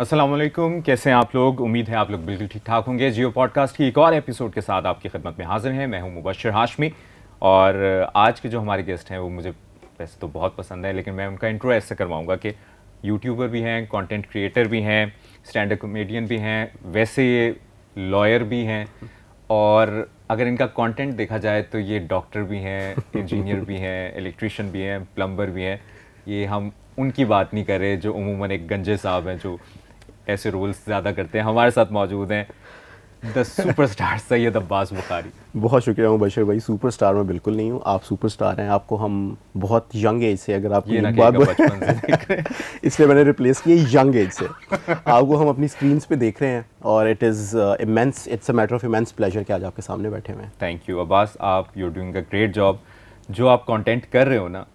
अस्सलाम वालेकुम, कैसे हैं आप लोग। उम्मीद है आप लोग बिल्कुल ठीक ठाक होंगे। जियो पॉडकास्ट की एक और एपिसोड के साथ आपकी खिदमत में हाजिर हैं। मैं हूं मुबश्शिर हाशमी और आज के जो हमारे गेस्ट हैं वो मुझे वैसे तो बहुत पसंद है, लेकिन मैं उनका इंट्रो ऐसे करवाऊंगा कि यूट्यूबर भी हैं, कंटेंट क्रिएटर भी हैं, स्टैंड अप कॉमेडियन भी हैं, वैसे ये लॉयर भी हैं और अगर इनका कंटेंट देखा जाए तो ये डॉक्टर भी हैं, इंजीनियर भी हैं, इलेक्ट्रिशियन भी हैं, प्लम्बर भी हैं। ये हम उनकी बात नहीं कर रहे जो उमूमन एक गंजे साहब हैं जो ऐसे रोल्स ज़्यादा करते हैं। हमारे साथ मौजूद हैं द सुपरस्टार सैयद अब्बास बुखारी। बहुत शुक्रिया मुबश्शिर भाई। सुपरस्टार मैं बिल्कुल नहीं हूँ, आप सुपरस्टार हैं। आपको हम बहुत यंग एज से, अगर आपको ये ना बात बचपन से देख रहे हैं इसलिए मैंने रिप्लेस किया यंग एज से। आपको हम अपनी स्क्रीन्स पे देख रहे हैं और it's a matter of immense pleasure कि आज आपके सामने बैठे हुए हैं। थैंक यू अब्बास, आप you are doing a great job. जो आप कंटेंट कर रहे हो ना,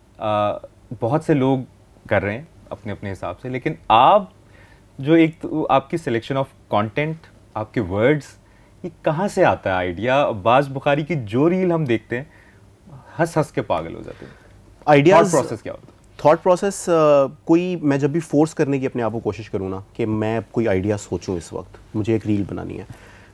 बहुत से लोग कर रहे हैं अपने अपने हिसाब से, लेकिन आप जो एक तो आपकी सिलेक्शन ऑफ कंटेंट, आपके वर्ड्स, ये कहाँ से आता है आइडिया। अब्बास बुखारी की जो रील हम देखते हैं हंस हंस के पागल हो जाते हैं। आइडियाज प्रोसेस क्या होता है? थॉट प्रोसेस कोई, मैं जब भी फोर्स करने की अपने आप को कोशिश करूँ ना कि मैं कोई आइडिया सोचूं, इस वक्त मुझे एक रील बनानी है,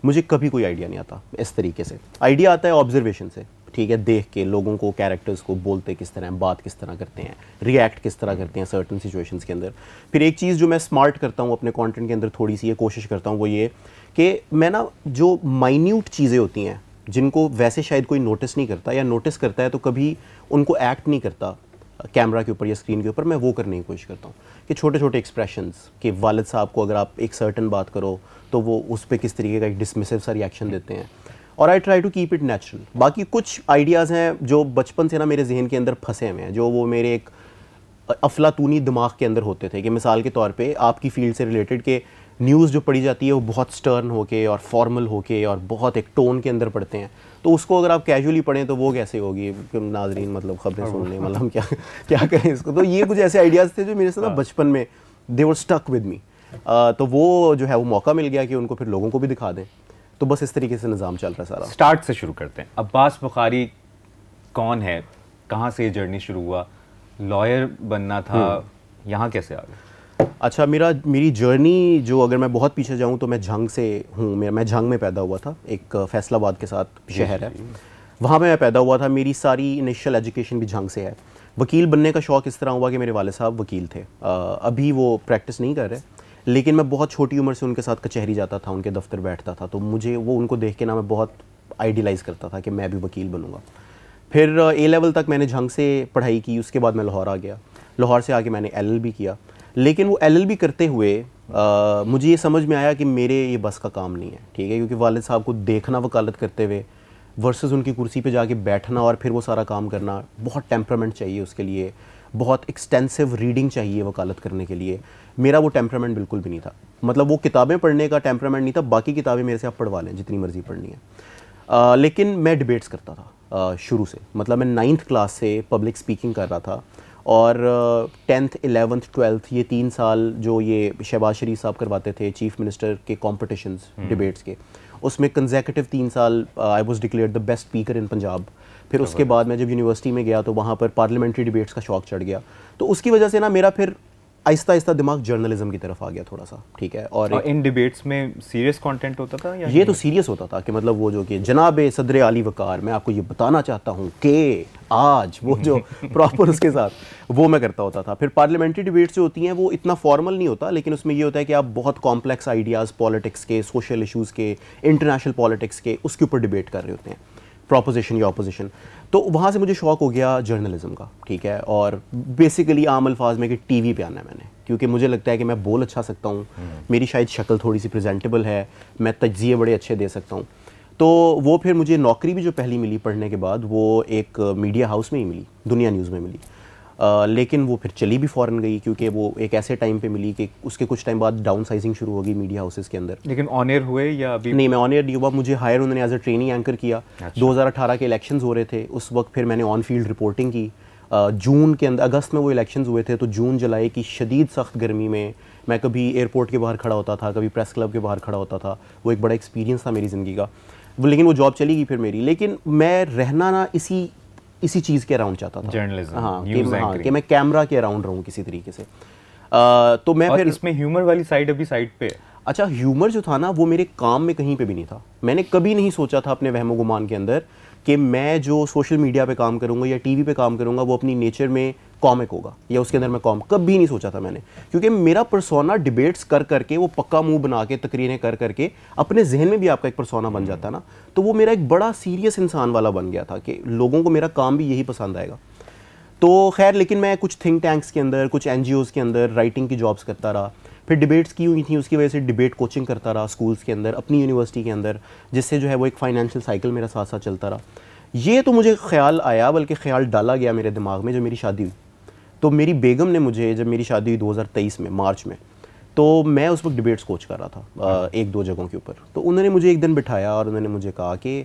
मुझे कभी कोई आइडिया नहीं आता इस तरीके से। आइडिया आता है ऑब्जर्वेशन से, ठीक है, देख के लोगों को, कैरेक्टर्स को, बोलते किस तरह हैं, बात किस तरह करते हैं, रिएक्ट किस तरह करते हैं सर्टन सिचुएशंस के अंदर। फिर एक चीज़ जो मैं स्मार्ट करता हूँ अपने कंटेंट के अंदर, थोड़ी सी ये कोशिश करता हूँ, वो ये कि मैं ना जो माइन्यूट चीज़ें होती हैं जिनको वैसे शायद कोई नोटिस नहीं करता, या नोटिस करता है तो कभी उनको एक्ट नहीं करता कैमरा के ऊपर या स्क्रीन के ऊपर, मैं वो करने की कोशिश करता हूँ कि छोटे छोटे एक्सप्रेशंस कि वालिद साहब को अगर आप एक सर्टन बात करो तो वो उस पर किस तरीके का एक डिसमिसिव सा रिएक्शन देते हैं, और I try to keep it natural. बाकी कुछ आइडियाज़ हैं जो बचपन से ना मेरे जहन के अंदर फंसे हुए हैं, जो वो मेरे एक अफलातूनी दिमाग के अंदर होते थे। कि मिसाल के तौर पे आपकी फील्ड से रिलेटेड के न्यूज़ जो पढ़ी जाती है वो बहुत स्टर्न होके और फॉर्मल होके और बहुत एक टोन के अंदर पढ़ते हैं, तो उसको अगर आप कैजुअली पढ़ें तो वो कैसे होगी नाजरीन, मतलब खबरें सुनने, मतलब हम क्या क्या करें इसको। तो ये कुछ ऐसे आइडियाज़ थे जो मेरे साथ बचपन में दे वर स्टक विद मी। तो वो जो है वो मौका मिल गया कि उनको फिर लोगों को भी दिखा दें। तो बस इस तरीके से निज़ाम चल रहा है सारा। स्टार्ट से शुरू करते हैं। अब्बास बुखारी कौन है, कहाँ से ये जर्नी शुरू हुआ? लॉयर बनना था, यहाँ कैसे आ गए? अच्छा, मेरी जर्नी जो, अगर मैं बहुत पीछे जाऊँ तो मैं झंग से हूँ। मैं झंग में पैदा हुआ था, एक फैसलाबाद के साथ शहर है, वहाँ पे मैं पैदा हुआ था। मेरी सारी इनिशियल एजुकेशन भी झंग से है। वकील बनने का शौक़ इस तरह हुआ कि मेरे वाले साहब वकील थे। अभी वो प्रैक्टिस नहीं कर रहे, लेकिन मैं बहुत छोटी उम्र से उनके साथ कचहरी जाता था, उनके दफ्तर बैठता था, तो मुझे वो उनको देख के ना मैं बहुत आइडियलाइज़ करता था कि मैं भी वकील बनूंगा। फिर ए लेवल तक मैंने झंग से पढ़ाई की, उसके बाद मैं लाहौर आ गया। लाहौर से आके मैंने LLB किया, लेकिन वो LLB करते हुए मुझे ये समझ में आया कि मेरे ये बस का काम नहीं है, ठीक है, क्योंकि वालिद साहब को देखना वकालत करते हुए वर्सेस उनकी कुर्सी पे जाके बैठना और फिर वो सारा काम करना, बहुत टेम्परामेंट चाहिए उसके लिए, बहुत एक्सटेंसिव रीडिंग चाहिए वकालत करने के लिए। मेरा वो टेम्परामेंट बिल्कुल भी नहीं था। मतलब वो किताबें पढ़ने का टेम्परामेंट नहीं था, बाकी किताबें मेरे से आप पढ़वा लें जितनी मर्जी पढ़नी है। लेकिन मैं डिबेट्स करता था शुरू से। मतलब मैं 9th क्लास से पब्लिक स्पीकिंग कर रहा था, और 10th 11th 12th ये 3 साल जो ये शहबाज शरीफ साहब करवाते थे चीफ मिनिस्टर के कॉम्पिटिशन्स डिबेट्स के, उसमें कंसेक्यूटिव 3 साल I was declared the best speaker in Punjab. फिर उसके बाद मैं जब यूनिवर्सिटी में गया तो वहाँ पर पार्लियामेंट्री डिबेट्स का शौक चढ़ गया। तो उसकी वजह से ना मेरा फिर आहिस्ता आहिस्ता दिमाग जर्नलिज्म की तरफ आ गया थोड़ा सा, ठीक है। और इन डिबेट्स में सीरियस कंटेंट होता था या ये तो सीरियस होता था कि मतलब वो जो कि जनाब सदर आली वकार, मैं आपको ये बताना चाहता हूँ कि आज वो जो प्रॉपर उसके साथ वो मैं करता होता था। फिर पार्लियामेंट्री डिबेट्स जो होती हैं वो इतना फॉर्मल नहीं होता, लेकिन उसमें ये होता है कि आप बहुत कॉम्प्लेक्स आइडियाज़ पॉलिटिक्स के, सोशल इशूज़ के, इंटरनेशनल पॉलिटिक्स के, उसके ऊपर डिबेट कर रहे होते हैं, प्रोपोजिशन या ऑपोजिशन। तो वहाँ से मुझे शौक़ हो गया जर्नलिज्म का, ठीक है। और बेसिकली आम अल्फाज में कि टीवी पे आना है मैंने, क्योंकि मुझे लगता है कि मैं बोल अच्छा सकता हूँ, मेरी शायद शक्ल थोड़ी सी प्रेजेंटेबल है, मैं तज्ज़िये बड़े अच्छे दे सकता हूँ। तो वो फिर मुझे नौकरी भी जो पहली मिली पढ़ने के बाद, वो एक मीडिया हाउस में ही मिली, दुनिया न्यूज़ में मिली। लेकिन वो फिर चली भी फ़ौरन गई, क्योंकि वो एक ऐसे टाइम पे मिली कि उसके कुछ टाइम बाद डाउन साइजिंग शुरू हो गई मीडिया हाउसेस के अंदर। लेकिन ऑन एयर हुए या अभी? नहीं, मैं ऑन एयर नहीं हुआ, मुझे हायर उन्होंने एज अ ट्रेनिंग एंकर किया। अच्छा। 2018 के इलेक्शंस हो रहे थे उस वक्त, फिर मैंने ऑन फील्ड रिपोर्टिंग की। जून के अंदर, अगस्त में वो इलेक्शंस हुए थे, तो जून जुलाई की शदीद सख्त गर्मी में मैं कभी एयरपोर्ट के बाहर खड़ा होता था, कभी प्रेस क्लब के बाहर खड़ा होता था। वो एक बड़ा एक्सपीरियंस था मेरी ज़िंदगी का। लेकिन वो जॉब चली गई फिर मेरी। लेकिन मैं रहना ना इसी चीज़ के अराउंड चाहता था, जर्नलिज्म, हाँ, कि मैं कैमरा के अराउंड रहूँ किसी तरीके से। तो मैं और फिर इसमें ह्यूमर वाली साइड अभी साइड पे है। अच्छा, ह्यूमर जो था ना वो मेरे काम में कहीं पे भी नहीं था। मैंने कभी नहीं सोचा था अपने वहमो गुमान के अंदर कि मैं जो सोशल मीडिया पे काम करूंगा या टीवी पे काम करूंगा वो अपनी नेचर में कॉमिक होगा या उसके अंदर मैं कभी नहीं सोचा था मैंने, क्योंकि मेरा पर्सोना डिबेट्स कर करके, वो पक्का मुंह बना के तकरीरें कर करके अपने जहन में भी आपका एक पर्सोना बन जाता है ना, तो वो मेरा एक बड़ा सीरियस इंसान वाला बन गया था कि लोगों को मेरा काम भी यही पसंद आएगा। तो खैर, लेकिन मैं कुछ थिंक टैंक्स के अंदर, कुछ NGOs के अंदर राइटिंग की जॉब्स करता रहा, फिर डिबेट्स की हुई थी, उसकी वजह से डिबेट कोचिंग करता रहा स्कूल्स के अंदर, अपनी यूनिवर्सिटी के अंदर, जिससे जो है वो एक फाइनेंशियल साइकिल मेरा साथ साथ चलता रहा। ये तो मुझे ख्याल आया, बल्कि ख्याल डाला गया मेरे दिमाग में जब मेरी शादी हुई। तो मेरी बेगम ने मुझे, जब मेरी शादी हुई 2023 में मार्च में, तो मैं उस वक्त डिबेट्स कोच कर रहा था 1-2 जगहों के ऊपर। तो उन्होंने मुझे एक दिन बिठाया और उन्होंने मुझे कहा कि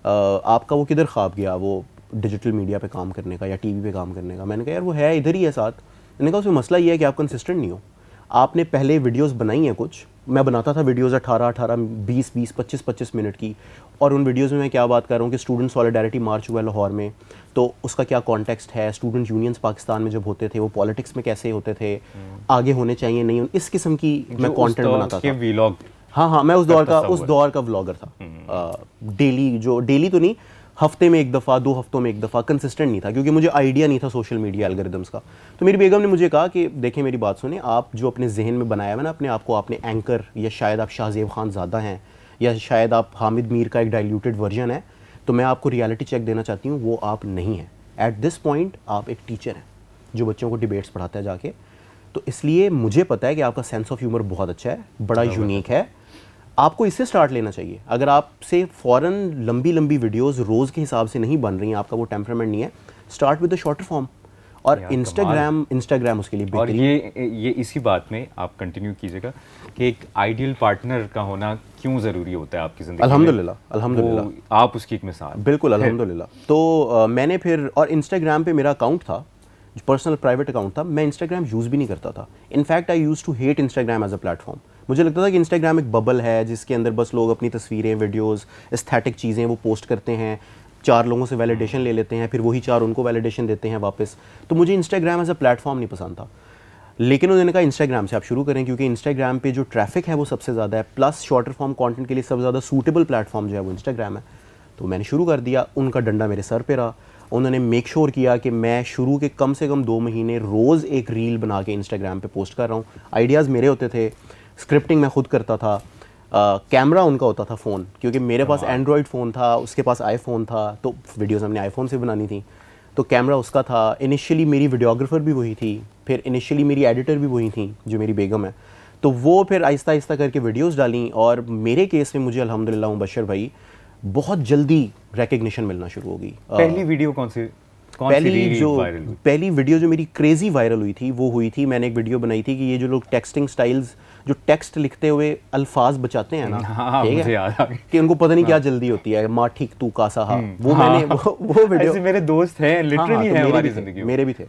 आपका वो किधर ख्वाब गया, वो डिजिटल मीडिया पे काम करने का या टीवी पे काम करने का। मैंने कहा यार वो है इधर ही है साथ। मैंने कहा उसमें मसला ये है कि आप कंसिस्टेंट नहीं हो। आपने पहले वीडियोस बनाई हैं कुछ, मैं बनाता था वीडियोस 18, 20, 25 मिनट की, और उन वीडियोस में मैं क्या बात कर रहा हूँ कि स्टूडेंट सॉलिडारिटी मार्च हुआ लाहौर में, तो उसका क्या कॉन्टेक्स्ट है, स्टूडेंट यूनियंस पाकिस्तान में जब होते थे वो पॉलिटिक्स में कैसे होते थे, आगे होने चाहिए नहीं, इस किस्म की मैं कॉन्टेंट बनाता था। व्लॉग, हाँ, मैं उस दौर का व्लॉगर था। डेली तो नहीं, हफ्ते में एक दफ़ा, 2 हफ्तों में एक दफ़ा, कंसिस्टेंट नहीं था, क्योंकि मुझे आइडिया नहीं था सोशल मीडिया एल्गोरिदम्स का। तो मेरी बेगम ने मुझे कहा कि देखिए मेरी बात सुने, आप जो अपने जहन में बनाया है ना अपने आप को, आपने एंकर, या शायद आप शाहजेब खान ज़्यादा हैं, या शायद आप हामिद मीर का एक डाइल्यूटेड वर्जन है, तो मैं आपको रियलिटी चेक देना चाहती हूँ, वो आप नहीं हैं। एट दिस पॉइंट आप एक टीचर हैं जो बच्चों को डिबेट्स पढ़ाता है जाके। तो इसलिए मुझे पता है कि आपका सेंस ऑफ ह्यूमर बहुत अच्छा है, बड़ा यूनिक है, आपको इससे स्टार्ट लेना चाहिए। अगर आपसे फ़ौरन लंबी वीडियोस रोज़ के हिसाब से नहीं बन रही हैं, आपका वो टेम्परामेंट नहीं है, start with the shorter form. और इंस्टाग्राम उसके लिए बेहतरीन। और ये इसी बात में आप कंटिन्यू कीजिएगा कि एक आइडियल पार्टनर का होना क्यों ज़रूरी होता है आपकी ज़िंदगी में। अल्हम्दुलिल्लाह आप उसकी एक मिसाल। बिल्कुल, अल्हम्दुलिल्लाह। तो मैंने फिर, और इंस्टाग्राम पे मेरा अकाउंट था, पर्सनल प्राइवेट अकाउंट था, मैं इंस्टाग्राम यूज़ भी नहीं करता था। In fact I use to hate Instagram as a platform. मुझे लगता था कि इंस्टाग्राम एक बबल है जिसके अंदर बस लोग अपनी तस्वीरें, वीडियोस, एस्थेटिक चीज़ें वो पोस्ट करते हैं, 4 लोगों से वैलिडेशन ले लेते हैं, फिर वही 4 उनको वैलिडेशन देते हैं वापस। तो मुझे इंस्टाग्राम एज अ प्लेटफॉर्म नहीं पसंद था। लेकिन उन्होंने कहा इंस्टाग्राम से आप शुरू करें, क्योंकि इंस्टाग्राम पे जो ट्रैफिक है वो सबसे ज़्यादा है, प्लस शॉर्टर फॉर्म कंटेंट के लिए सबसे ज़्यादा सूटेबल प्लेटफॉर्म जो है वो इंस्टाग्राम है। तो मैंने शुरू कर दिया। उनका डंडा मेरे सर पे रहा। उन्होंने मेक श्योर किया कि मैं शुरू के कम से कम 2 महीने रोज़ एक रील बना के इंस्टाग्राम पे पोस्ट कर रहा हूँ। आइडियाज़ मेरे होते थे, स्क्रिप्टिंग मैं खुद करता था, कैमरा उनका होता था फ़ोन, क्योंकि मेरे पास एंड्रॉयड फ़ोन था, उसके पास आईफोन था, तो वीडियोज़ हमने आईफोन से बनानी थी, तो कैमरा उसका था। इनिशियली मेरी वीडियोग्राफर भी वही थी, फिर इनिशियली मेरी एडिटर भी वही थी जो मेरी बेगम है। तो वो फिर आहिस्ता आहिस्ता करके वीडियोज़ डाली, और मेरे केस में मुझे अल्हम्दुलिल्लाह मुबश्शिर भाई बहुत जल्दी रिकग्निशन मिलना शुरू हो गई। पहली वीडियो पहली वीडियो जो मेरी क्रेजी वायरल हुई थी वो हुई थी, मैंने एक वीडियो बनाई थी कि ये जो लोग टेक्सटिंग स्टाइल्स, जो टेक्स्ट लिखते हुए अल्फाज बचाते हैं ना, ठीक है, कि उनको पता नहीं क्या जल्दी होती है, माँ ठीक तू का सहा, वो मैंने वो वीडियो, ऐसे मेरे दोस्त हैं, लिटरली हैं हमारी जिंदगी में, मेरे भी थे,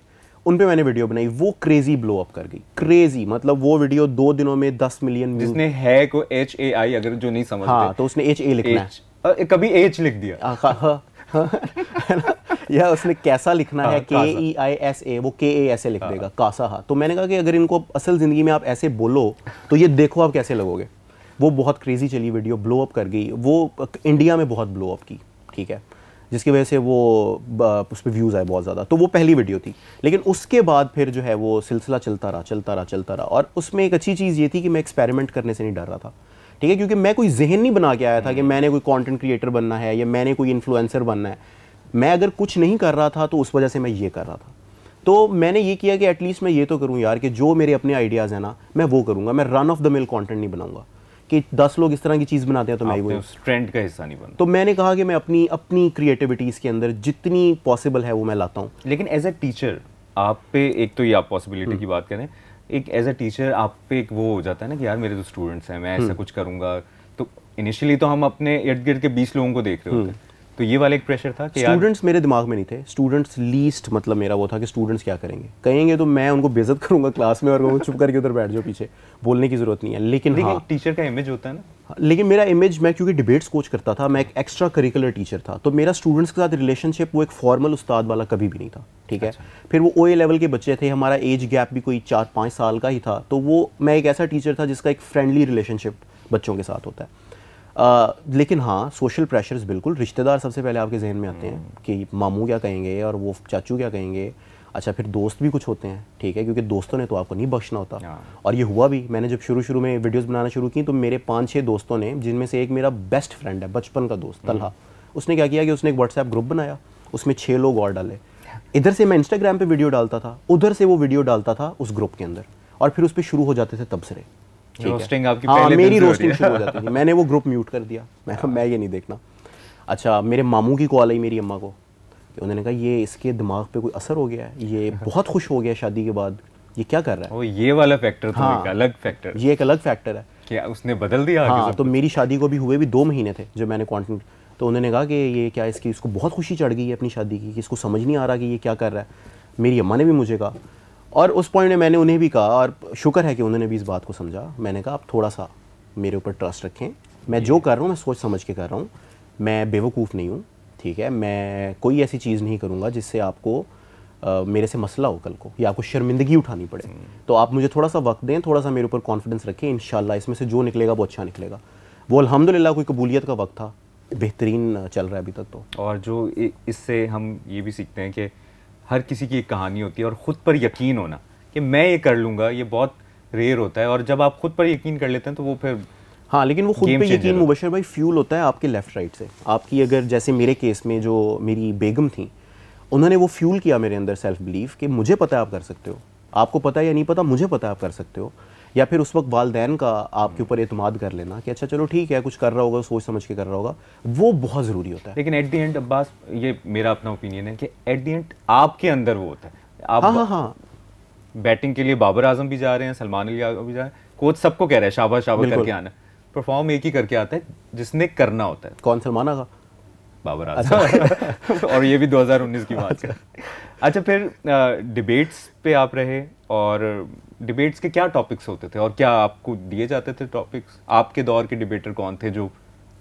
उन पे मैंने वीडियो बनाई, वो क्रेजी ब्लो अप कर गई। क्रेजी मतलब वो वीडियो 2 दिनों में 10 मिलियन। जिसने है को HAI, अगर जो नहीं समझते, हाँ, तो उसने HA लिखना है, कभी H लिख दिया या उसने कैसा लिखना है, KEISA, वो KASA लिख देगा, कासा हा। तो मैंने कहा कि अगर इनको असल ज़िंदगी में आप ऐसे बोलो तो ये देखो आप कैसे लगोगे। वो बहुत क्रेजी चली वीडियो, ब्लो अप कर गई, वो इंडिया में बहुत ब्लो अप की, ठीक है, जिसकी वजह से वो उस पर व्यूज़ आए बहुत ज़्यादा। तो वो पहली वीडियो थी, लेकिन उसके बाद फिर जो है वो सिलसिला चलता रहा। और उसमें एक अच्छी चीज़ ये थी कि मैं एक्सपेरिमेंट करने से नहीं डर रहा था, ठीक है, क्योंकि मैं कोई जहन नहीं बना के आया था कि मैंने कोई कंटेंट क्रिएटर बनना है या मैंने कोई इन्फ्लुएंसर बनना है। मैं अगर कुछ नहीं कर रहा था तो उस वजह से मैं ये कर रहा था। तो मैंने ये किया कि एटलीस्ट मैं ये तो करूँ यार, कि जो मेरे अपने आइडियाज़ हैं ना मैं वो करूँगा। मैं run of the mill content नहीं बनाऊंगा कि 10 लोग इस तरह की चीज़ बनाते हैं तो मैं वो ट्रेंड का हिस्सा नहीं बनता। तो मैंने कहा कि मैं अपनी क्रिएटिविटीज़ के अंदर जितनी पॉसिबल है वो मैं लाता हूँ। लेकिन एज ए टीचर आप पे, एक तो ये आप पॉसिबिलिटी की बात करें, एक एज ए टीचर आप पे एक वो हो जाता है ना कि यार मेरे तो स्टूडेंट्स हैं, मैं ऐसा कुछ करूँगा। तो इनिशियली तो हम अपने इर्द गिर्द के 20 लोगों को देख रहे होते हैं, तो ये वाला एक प्रेशर था कि स्टूडेंट्स मेरे दिमाग में नहीं थे, स्टूडेंट्स लीस्ट मतलब मेरा वो था कि स्टूडेंट्स क्या कहेंगे तो मैं उनको बेइज्जत करूंगा क्लास में और वो चुप करके उधर बैठ जाओ पीछे, बोलने की जरूरत नहीं है। लेकिन हाँ, टीचर का इमेज होता है ना। लेकिन मेरा इमेज, मैं क्योंकि डिबेट्स कोच करता था, मैं एक एक्स्ट्रा करिकुलर टीचर था, तो मेरा स्टूडेंट्स के साथ रिलेशनशिप वो एक फॉर्मल उस्ताद वाला कभी भी नहीं था, ठीक है। अच्छा। फिर वो OA लेवल के बच्चे थे, हमारा एज गैप भी कोई 4-5 साल का ही था, तो वो मैं एक ऐसा टीचर था जिसका एक फ्रेंडली रिलेशनशिप बच्चों के साथ होता है। लेकिन हाँ, सोशल प्रेशर्स बिल्कुल, रिश्तेदार सबसे पहले आपके जहन में आते हैं कि मामू क्या कहेंगे और वो चाचू क्या कहेंगे। अच्छा, फिर दोस्त भी कुछ होते हैं, ठीक है, क्योंकि दोस्तों ने तो आपको नहीं बख्शना होता। और ये हुआ भी, मैंने जब शुरू में वीडियोस बनाना शुरू की तो मेरे 5-6 दोस्तों ने, जिनमें से एक मेरा बेस्ट फ्रेंड है, बचपन का दोस्त तलहा, उसने क्या किया कि उसने एक व्हाट्सएप ग्रुप बनाया, उसमें 6 लोग और डाले। इधर से मैं इंस्टाग्राम पे वीडियो डालता था, उधर से वो वीडियो डालता था उस ग्रुप के अंदर, और फिर उस पर शुरू हो जाते थे तबसरे। रोस्टिंग आपकी हाँ, पहले मेरी दिन से हो रोस्टिंग रही है। शुरू हो जाती थी। मैंने वो ग्रुप म्यूट कर दिया, मैं कहा मैं ये नहीं देखना। अच्छा, मेरे मामू की कॉल आई मेरी अम्मा को, उन्होंने कहा ये इसके दिमाग पे कोई असर हो गया है, ये बहुत खुश हो गया शादी के बाद, ये क्या कर रहा है। वो ये वाला फैक्टर तो हाँ, एक अलग फैक्टर, ये एक अलग फैक्टर है। क्या उसने बदल दिया आगे हाँ, सब तो कुछ? मेरी शादी को भी हुए भी 2 महीने थे जब मैंने कंटेंट, तो उन्होंने कहा कि ये क्या, इसको बहुत खुशी चढ़ गई है अपनी शादी की, कि इसको समझ नहीं आ रहा कि ये क्या कर रहा है। मेरी अम्मा ने भी मुझे कहा, और उस पॉइंट में मैंने उन्हें भी कहा, और शुक्र है कि उन्होंने भी इस बात को समझा। मैंने कहा आप थोड़ा सा मेरे ऊपर ट्रस्ट रखें, मैं जो कर रहा हूँ मैं सोच समझ के कर रहा हूँ, मैं बेवकूफ़ नहीं हूँ, ठीक है, मैं कोई ऐसी चीज़ नहीं करूँगा जिससे आपको मेरे से मसला हो कल को, या आपको शर्मिंदगी उठानी पड़े। तो आप मुझे थोड़ा सा वक्त दें, थोड़ा सा मेरे ऊपर कॉन्फिडेंस रखें, इंशाल्लाह इसमें से जो निकलेगा वो अच्छा निकलेगा। वो अल्हम्दुलिल्लाह कोई कबूलियत का वक्त था, बेहतरीन चल रहा है अभी तक तो। और जो इससे हम ये भी सीखते हैं कि हर किसी की एक कहानी होती है, और ख़ुद पर यकीन होना कि मैं ये कर लूँगा, ये बहुत रेयर होता है। और जब आप खुद पर यकीन कर लेते हैं तो वो फिर, हाँ, लेकिन वो खुद पे यकीन मुबशर भाई फ्यूल होता है आपके लेफ्ट राइट से। आपकी अगर, जैसे मेरे केस में जो मेरी बेगम थी, उन्होंने वो फ्यूल किया मेरे अंदर सेल्फ बिलीफ कि मुझे पता है आप कर सकते हो, आपको पता है या नहीं पता, मुझे पता है आप कर सकते हो। या फिर उस वक्त वालदैन का आपके ऊपर एतमाद कर लेना कि अच्छा चलो ठीक है, कुछ कर रहा होगा, सोच समझ के कर रहा होगा, वो बहुत ज़रूरी होता है। लेकिन एट द एंड अब्बास, ये मेरा अपना ओपिनियन है कि एट द एंड आपके अंदर वो होता है। आप हाँ, बैटिंग के लिए बाबर आजम भी जा रहे हैं, सलमान अली भी जा रहे हैं, कोच सबको कह रहा है शाबाश शाबाश करके आना, परफॉर्म एक ही करके आता है जिसने करना होता है। कौन, सलमान आगा? बाबर आजम। और ये भी 2019 की बात है। अच्छा, फिर डिबेट्स पे आप रहे, और डिबेट्स के क्या टॉपिक्स होते थे और क्या आपको दिए जाते थे टॉपिक्स? आपके दौर के डिबेटर कौन थे जो?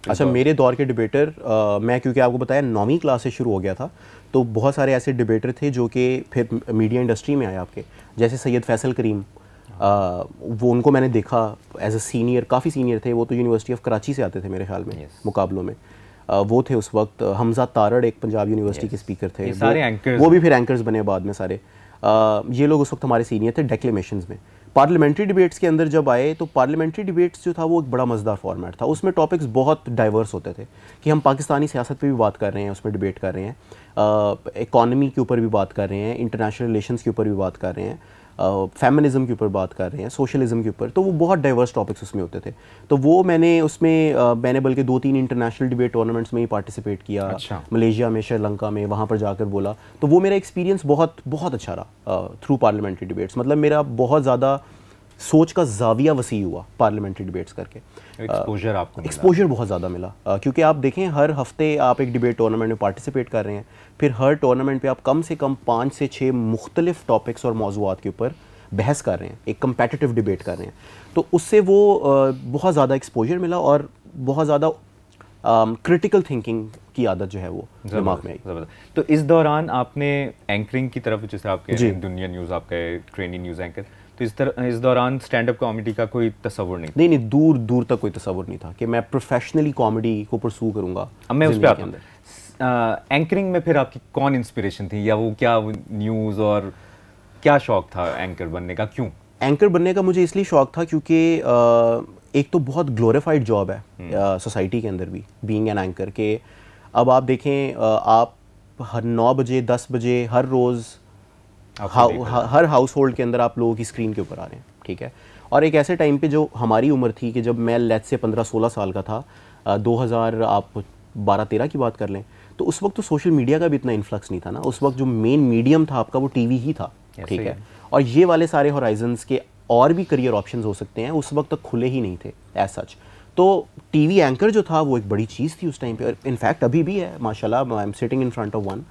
अच्छा, मेरे दौर के डिबेटर, मैं क्योंकि आपको बताया 9वीं क्लास से शुरू हो गया था, तो बहुत सारे ऐसे डिबेटर थे जो कि फिर मीडिया इंडस्ट्री में आए आपके, जैसे सैयद फैसल करीम। वो उनको मैंने देखा एज अ सीनियर, काफ़ी सीनियर थे वो, तो यूनिवर्सिटी ऑफ कराची से आते थे मेरे ख्याल में मुकाबलों में। वो थे उस वक्त। हमजा तारड़ एक पंजाब यूनिवर्सिटी के स्पीकर थे, सारे एंकर्स, वो भी फिर एंकर्स बने बाद में सारे। ये लोग उस वक्त हमारे सीनियर थे डेक्लेमेशंस में। पार्लियामेंट्री डिबेट्स के अंदर जब आए तो पार्लियामेंट्री डिबेट्स जो था वो एक बड़ा मज़ेदार फॉर्मेट था। उसमें टॉपिक्स बहुत डाइवर्स होते थे कि हम पाकिस्तानी सियासत पे भी बात कर रहे हैं, उसमें डिबेट कर रहे हैं, इकॉनमी के ऊपर भी बात कर रहे हैं, इंटरनेशनल रिलेशंस के ऊपर भी बात कर रहे हैं, फेमिनिज्म के ऊपर बात कर रहे हैं, सोशलिज्म के ऊपर। तो वो बहुत डाइवर्स टॉपिक्स उसमें होते थे। तो वो मैंने बल्कि 2-3 इंटरनेशनल डिबेट टूर्नामेंट्स में ही पार्टिसिपेट किया। अच्छा। मलेशिया में, श्रीलंका में, वहाँ पर जाकर बोला। तो वो मेरा एक्सपीरियंस बहुत बहुत अच्छा रहा थ्रू पार्लियामेंट्री डिबेट्स। मतलब मेरा बहुत ज़्यादा सोच का जाविया वसी हुआ पार्लियामेंट्री डिबेट्स करके। एक्सपोजर आपको मिला? एक्सपोजर बहुत ज़्यादा मिला, क्योंकि आप देखें हर हफ्ते आप एक डिबेट टूर्नामेंट में पार्टिसिपेट कर रहे हैं, फिर हर टूर्नामेंट पे आप कम से कम 5 से 6 मुख्तलिफ टॉपिक्स और मौज़ूआत के ऊपर बहस कर रहे हैं, एक कंपेटिटिव डिबेट कर रहे हैं। तो उससे वो बहुत ज़्यादा एक्सपोजर मिला और बहुत ज़्यादा क्रिटिकल थिंकिंग की आदत जो है वो दिमाग में आई। तो इस दौरान आपने एंकरिंग की तरफ, जैसे आपके दुनिया न्यूज़, आपके ट्रेनिंग न्यूज़ एंकर, तो इस दौरान स्टैंड अप कॉमेडी का कोई तस्वुर नहीं? नहीं, दूर दूर तक कोई तस्वुर नहीं था कि मैं प्रोफेशनली कॉमेडी को परसू करूँगा। अब मैं उस पर आता हूँ। एंकरिंग में फिर आपकी कौन इंस्पिरेशन थी, या वो क्या न्यूज़, और क्या शौक था एंकर बनने का? क्यों एंकर बनने का? मुझे इसलिए शौक था क्योंकि एक तो बहुत ग्लोरीफाइड जॉब है सोसाइटी के अंदर भी, बीइंग एन एंकर के। अब आप देखें, आप हर 9 बजे 10 बजे हर रोज़ हर हाउस होल्ड के अंदर आप लोगों की स्क्रीन के ऊपर आ रहे हैं, ठीक है। और एक ऐसे टाइम पे जो हमारी उम्र थी कि जब मैं लेट से 15-16 साल का था, 2000 आप 12-13 की बात कर लें, तो उस वक्त तो सोशल मीडिया का भी इतना इन्फ्लक्स नहीं था ना। उस वक्त जो मेन मीडियम था आपका वो टीवी ही था, ठीक है। और ये वाले सारे होराइजन्स के और भी करियर ऑप्शंस हो सकते हैं, उस वक्त तक खुले ही नहीं थे एज सच। तो टीवी एंकर जो था वो एक बड़ी चीज़ थी उस टाइम पे, और इनफैक्ट अभी भी है माशाल्लाह, I am sitting in front of one.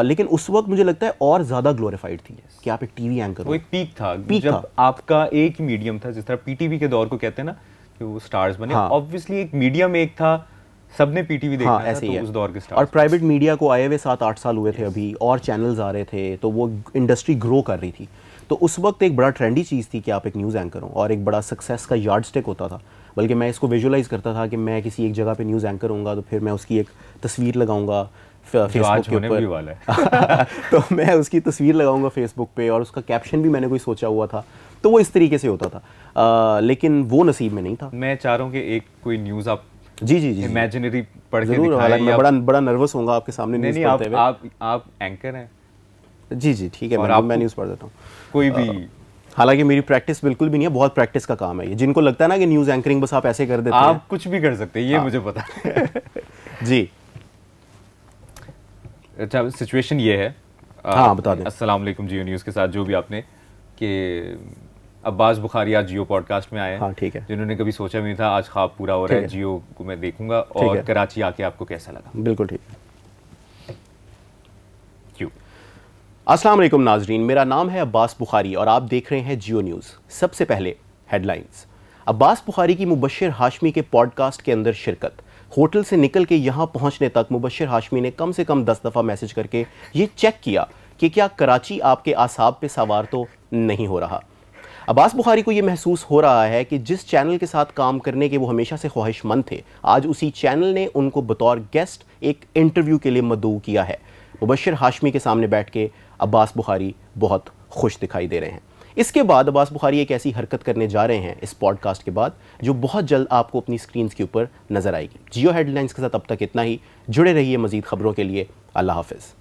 लेकिन उस वक्त मुझे लगता है और ज़्यादा ग्लोरीफाइड थी कि आप एक टीवी एंकर हो। वो एक पीक था जब आपका एक मीडियम था, जिस तरह पीटीवी के दौर को कहते हैं ना कि वो स्टार्स बने, ऑब्वियसली एक मीडियम एक था, सबने पीटीवी देखा था, तो उस दौर के स्टार्स। और प्राइवेट मीडिया को आए हुए 7-8 साल हुए थे अभी, और चैनल्स आ रहे थे, तो वो इंडस्ट्री ग्रो कर रही थी। तो उस वक्त एक बड़ा ट्रेंडी चीज़ थी कि आप एक न्यूज़ एंकर हो, और एक बड़ा सक्सेस का यार्ड स्टिक होता था। बल्कि मैं इसको विजुअलाइज करता था कि मैं किसी एक जगह पे न्यूज़ एंकर होऊंगा, तो फिर मैं उसकी एक तस्वीर लगाऊंगा फेसबुक के ऊपर तो मैं उसकी तस्वीर लगाऊंगा फेसबुक पे, और उसका कैप्शन भी मैंने कोई सोचा हुआ था, तो वो इस तरीके से होता था। लेकिन वो नसीब में नहीं था। मैं चाह रहा हूँ कि एक कोई न्यूज़ आप जी इमेजिनरी पढ़ के दिखाएं। हालांकि मैं बड़ा नर्वस होऊंगा आपके सामने न्यूज़ पढ़ते हुए। आप एंकर हैं। जी ठीक है, मैं न्यूज़ पढ़ देता हूँ कोई भी। हालांकि मेरी प्रैक्टिस बिल्कुल भी नहीं है, बहुत प्रैक्टिस का काम है ये। जिनको लगता है ना कि न्यूज़ एंकरिंग बस आप ऐसे कर देते हैं, आप कुछ भी कर सकते हैं, ये मुझे पता है। जी अच्छा, सिचुएशन ये है, हाँ बता दें। अस्सलाम वालेकुम जियो न्यूज़ के साथ जो भी आपने कि अब्बास बुखारी आज जियो पॉडकास्ट में आए हैं। हाँ ठीक है। जिन्होंने कभी सोचा भी नहीं था, आज ख्वाब पूरा हो रहा है, जियो को मैं देखूंगा। और कराची आके आपको कैसा लगा? बिल्कुल ठीक है। क्यों? अस्सलाम वालेकुम नाजरीन, मेरा नाम है अब्बास बुखारी और आप देख रहे हैं जियो न्यूज़। सबसे पहले हेडलाइंस। अब्बास बुखारी की मुबश्शिर हाशमी के पॉडकास्ट के अंदर शिरकत। होटल से निकल के यहाँ पहुँचने तक मुबश्शिर हाशमी ने कम से कम 10 दफ़ा मैसेज करके ये चेक किया कि क्या कराची आपके आसाब पे सवार तो नहीं हो रहा। अब्बास बुखारी को ये महसूस हो रहा है कि जिस चैनल के साथ काम करने के वो हमेशा से ख्वाहिशमंद थे, आज उसी चैनल ने उनको बतौर गेस्ट एक इंटरव्यू के लिए मदऊ किया है। मुबश्शिर हाशमी के सामने बैठ के अब्बास बुखारी बहुत खुश दिखाई दे रहे हैं। इसके बाद अब्बास बुखारी एक ऐसी हरकत करने जा रहे हैं इस पॉडकास्ट के बाद जो बहुत जल्द आपको अपनी स्क्रीन के ऊपर नजर आएगी। जियो हेडलाइंस के साथ अब तक इतना ही। जुड़े रहिए मजीद खबरों के लिए। अल्लाह हाफिज।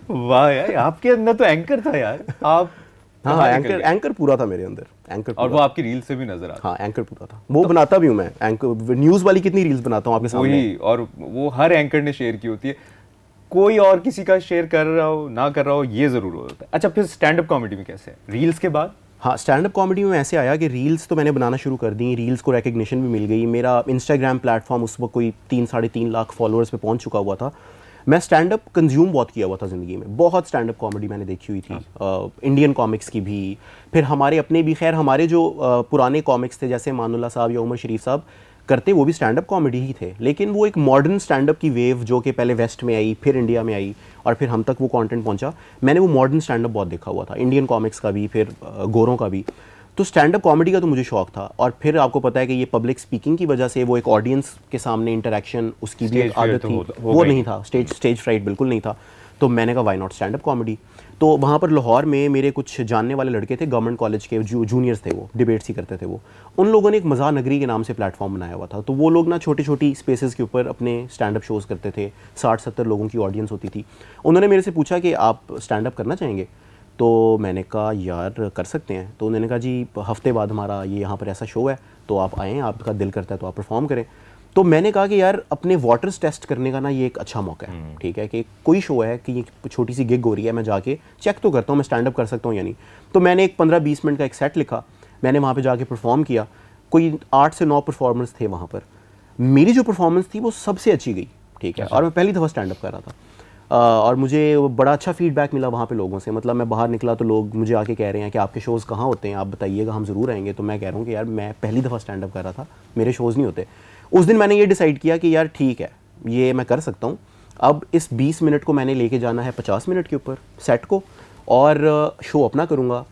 वाह यार, आपके अंदर तो एंकर था यार। आप हाँ, एंकर पूरा था मेरे अंदर, एंकर। और वो आपकी रील से भी नजर आता। हाँ, एंकर पूरा था। वो तो बनाता भी हूँ मैं, एंकर न्यूज़ वाली कितनी रील्स बनाता हूँ आपके सामने। और वो हर एंकर ने शेयर की होती है, कोई और किसी का शेयर कर रहा हो ना कर रहा हो, ये जरूर होता है। अच्छा, फिर स्टैंड अप कॉमेडी में कैसे है रील्स के बाद? हाँ, स्टैंड अप कॉमेडी में ऐसे आया कि रील्स तो मैंने बनाना शुरू कर दी, रील्स को रिकग्निशन भी मिल गई। मेरा इंस्टाग्राम प्लेटफॉर्म उस वक्त कोई 3-3.5 लाख फॉलोअर्स पे पहुंच चुका हुआ था। मैं स्टैंड अप कंज्यूम बहुत किया हुआ था ज़िंदगी में, बहुत स्टैंड अप कॉमेडी मैंने देखी हुई थी। इंडियन कॉमिक्स की भी, फिर हमारे अपने भी। खैर हमारे जो पुराने कॉमिक्स थे जैसे मानुल्लाह साहब या उमर शरीफ साहब करते, वो भी स्टैंड अप कॉमेडी ही थे, लेकिन वो एक मॉडर्न स्टैंड अप की वेव जो कि पहले वेस्ट में आई, फिर इंडिया में आई और फिर हम तक वो कंटेंट पहुंचा। मैंने वो मॉडर्न स्टैंड अप बहुत देखा हुआ था, इंडियन कॉमिक्स का भी, फिर गोरों का भी। तो स्टैंड अप कॉमेडी का तो मुझे शौक था। और फिर आपको पता है कि ये पब्लिक स्पीकिंग की वजह से वो एक ऑडियंस के सामने इंटरेक्शन, उसकी भी एक आदत थी, वो नहीं था। स्टेज फ्राइट बिल्कुल नहीं था। तो मैंने कहा why not stand up comedy. तो वहाँ पर लाहौर में मेरे कुछ जानने वाले लड़के थे, गवर्नमेंट कॉलेज के जूनियर्स थे, वो डिबेट्स ही करते थे वो। उन लोगों ने एक मज़ा नगरी के नाम से प्लेटफॉर्म बनाया हुआ था। तो वो लोग ना छोटी छोटी स्पेसेस के ऊपर अपने स्टैंड अप शोज़ करते थे, 60-70 लोगों की ऑडियंस होती थी। उन्होंने मेरे से पूछा कि आप स्टैंड अप करना चाहेंगे? तो मैंने कहा यार कर सकते हैं। तो उन्होंने कहा जी हफ्ते बाद हमारा ये यहाँ पर ऐसा शो है, तो आप आएँ, आपका दिल करता है तो आप परफॉर्म करें। तो मैंने कहा कि यार अपने वाटर्स टेस्ट करने का ना ये एक अच्छा मौका है, ठीक है, कि कोई शो है कि ये छोटी सी गिग हो रही है, मैं जाके चेक तो करता हूँ मैं स्टैंड अप कर सकता हूँ या नहीं। तो मैंने एक 15-20 मिनट का एक सेट लिखा, मैंने वहाँ पे जाके परफॉर्म किया। कोई 8 से 9 परफॉर्मर्स थे वहाँ पर। मेरी जो परफॉर्मेंस थी वो सबसे अच्छी गई, ठीक है, और मैं पहली दफ़ा स्टैंड अप कर रहा था। और मुझे बड़ा अच्छा फीडबैक मिला वहाँ पे लोगों से। मतलब मैं बाहर निकला तो लोग मुझे आके कह रहे हैं कि आपके शोज़ कहाँ होते हैं, आप बताइएगा, हम ज़रूर आएंगे। तो मैं कह रहा हूँ कि यार मैं पहली दफ़ा स्टैंड अप कर रहा था, मेरे शोज़ नहीं होते। उस दिन मैंने ये डिसाइड किया कि यार ठीक है, ये मैं कर सकता हूँ। अब इस 20 मिनट को मैंने लेके जाना है 50 मिनट के ऊपर सेट को, और शो अपना करूँगा।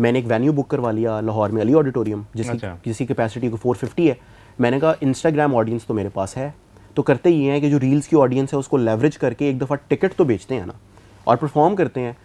मैंने एक वेन्यू बुक करवा लिया लाहौर में, अली ऑडिटोरियम, जिसकी कैपेसिटी को 450 है। मैंने कहा इंस्टाग्राम ऑडियंस तो मेरे पास है, तो करते ही हैं कि जो रील्स की ऑडियंस है उसको लेवरेज करके एक दफ़ा टिकट तो बेचते हैं ना, और परफॉर्म करते हैं,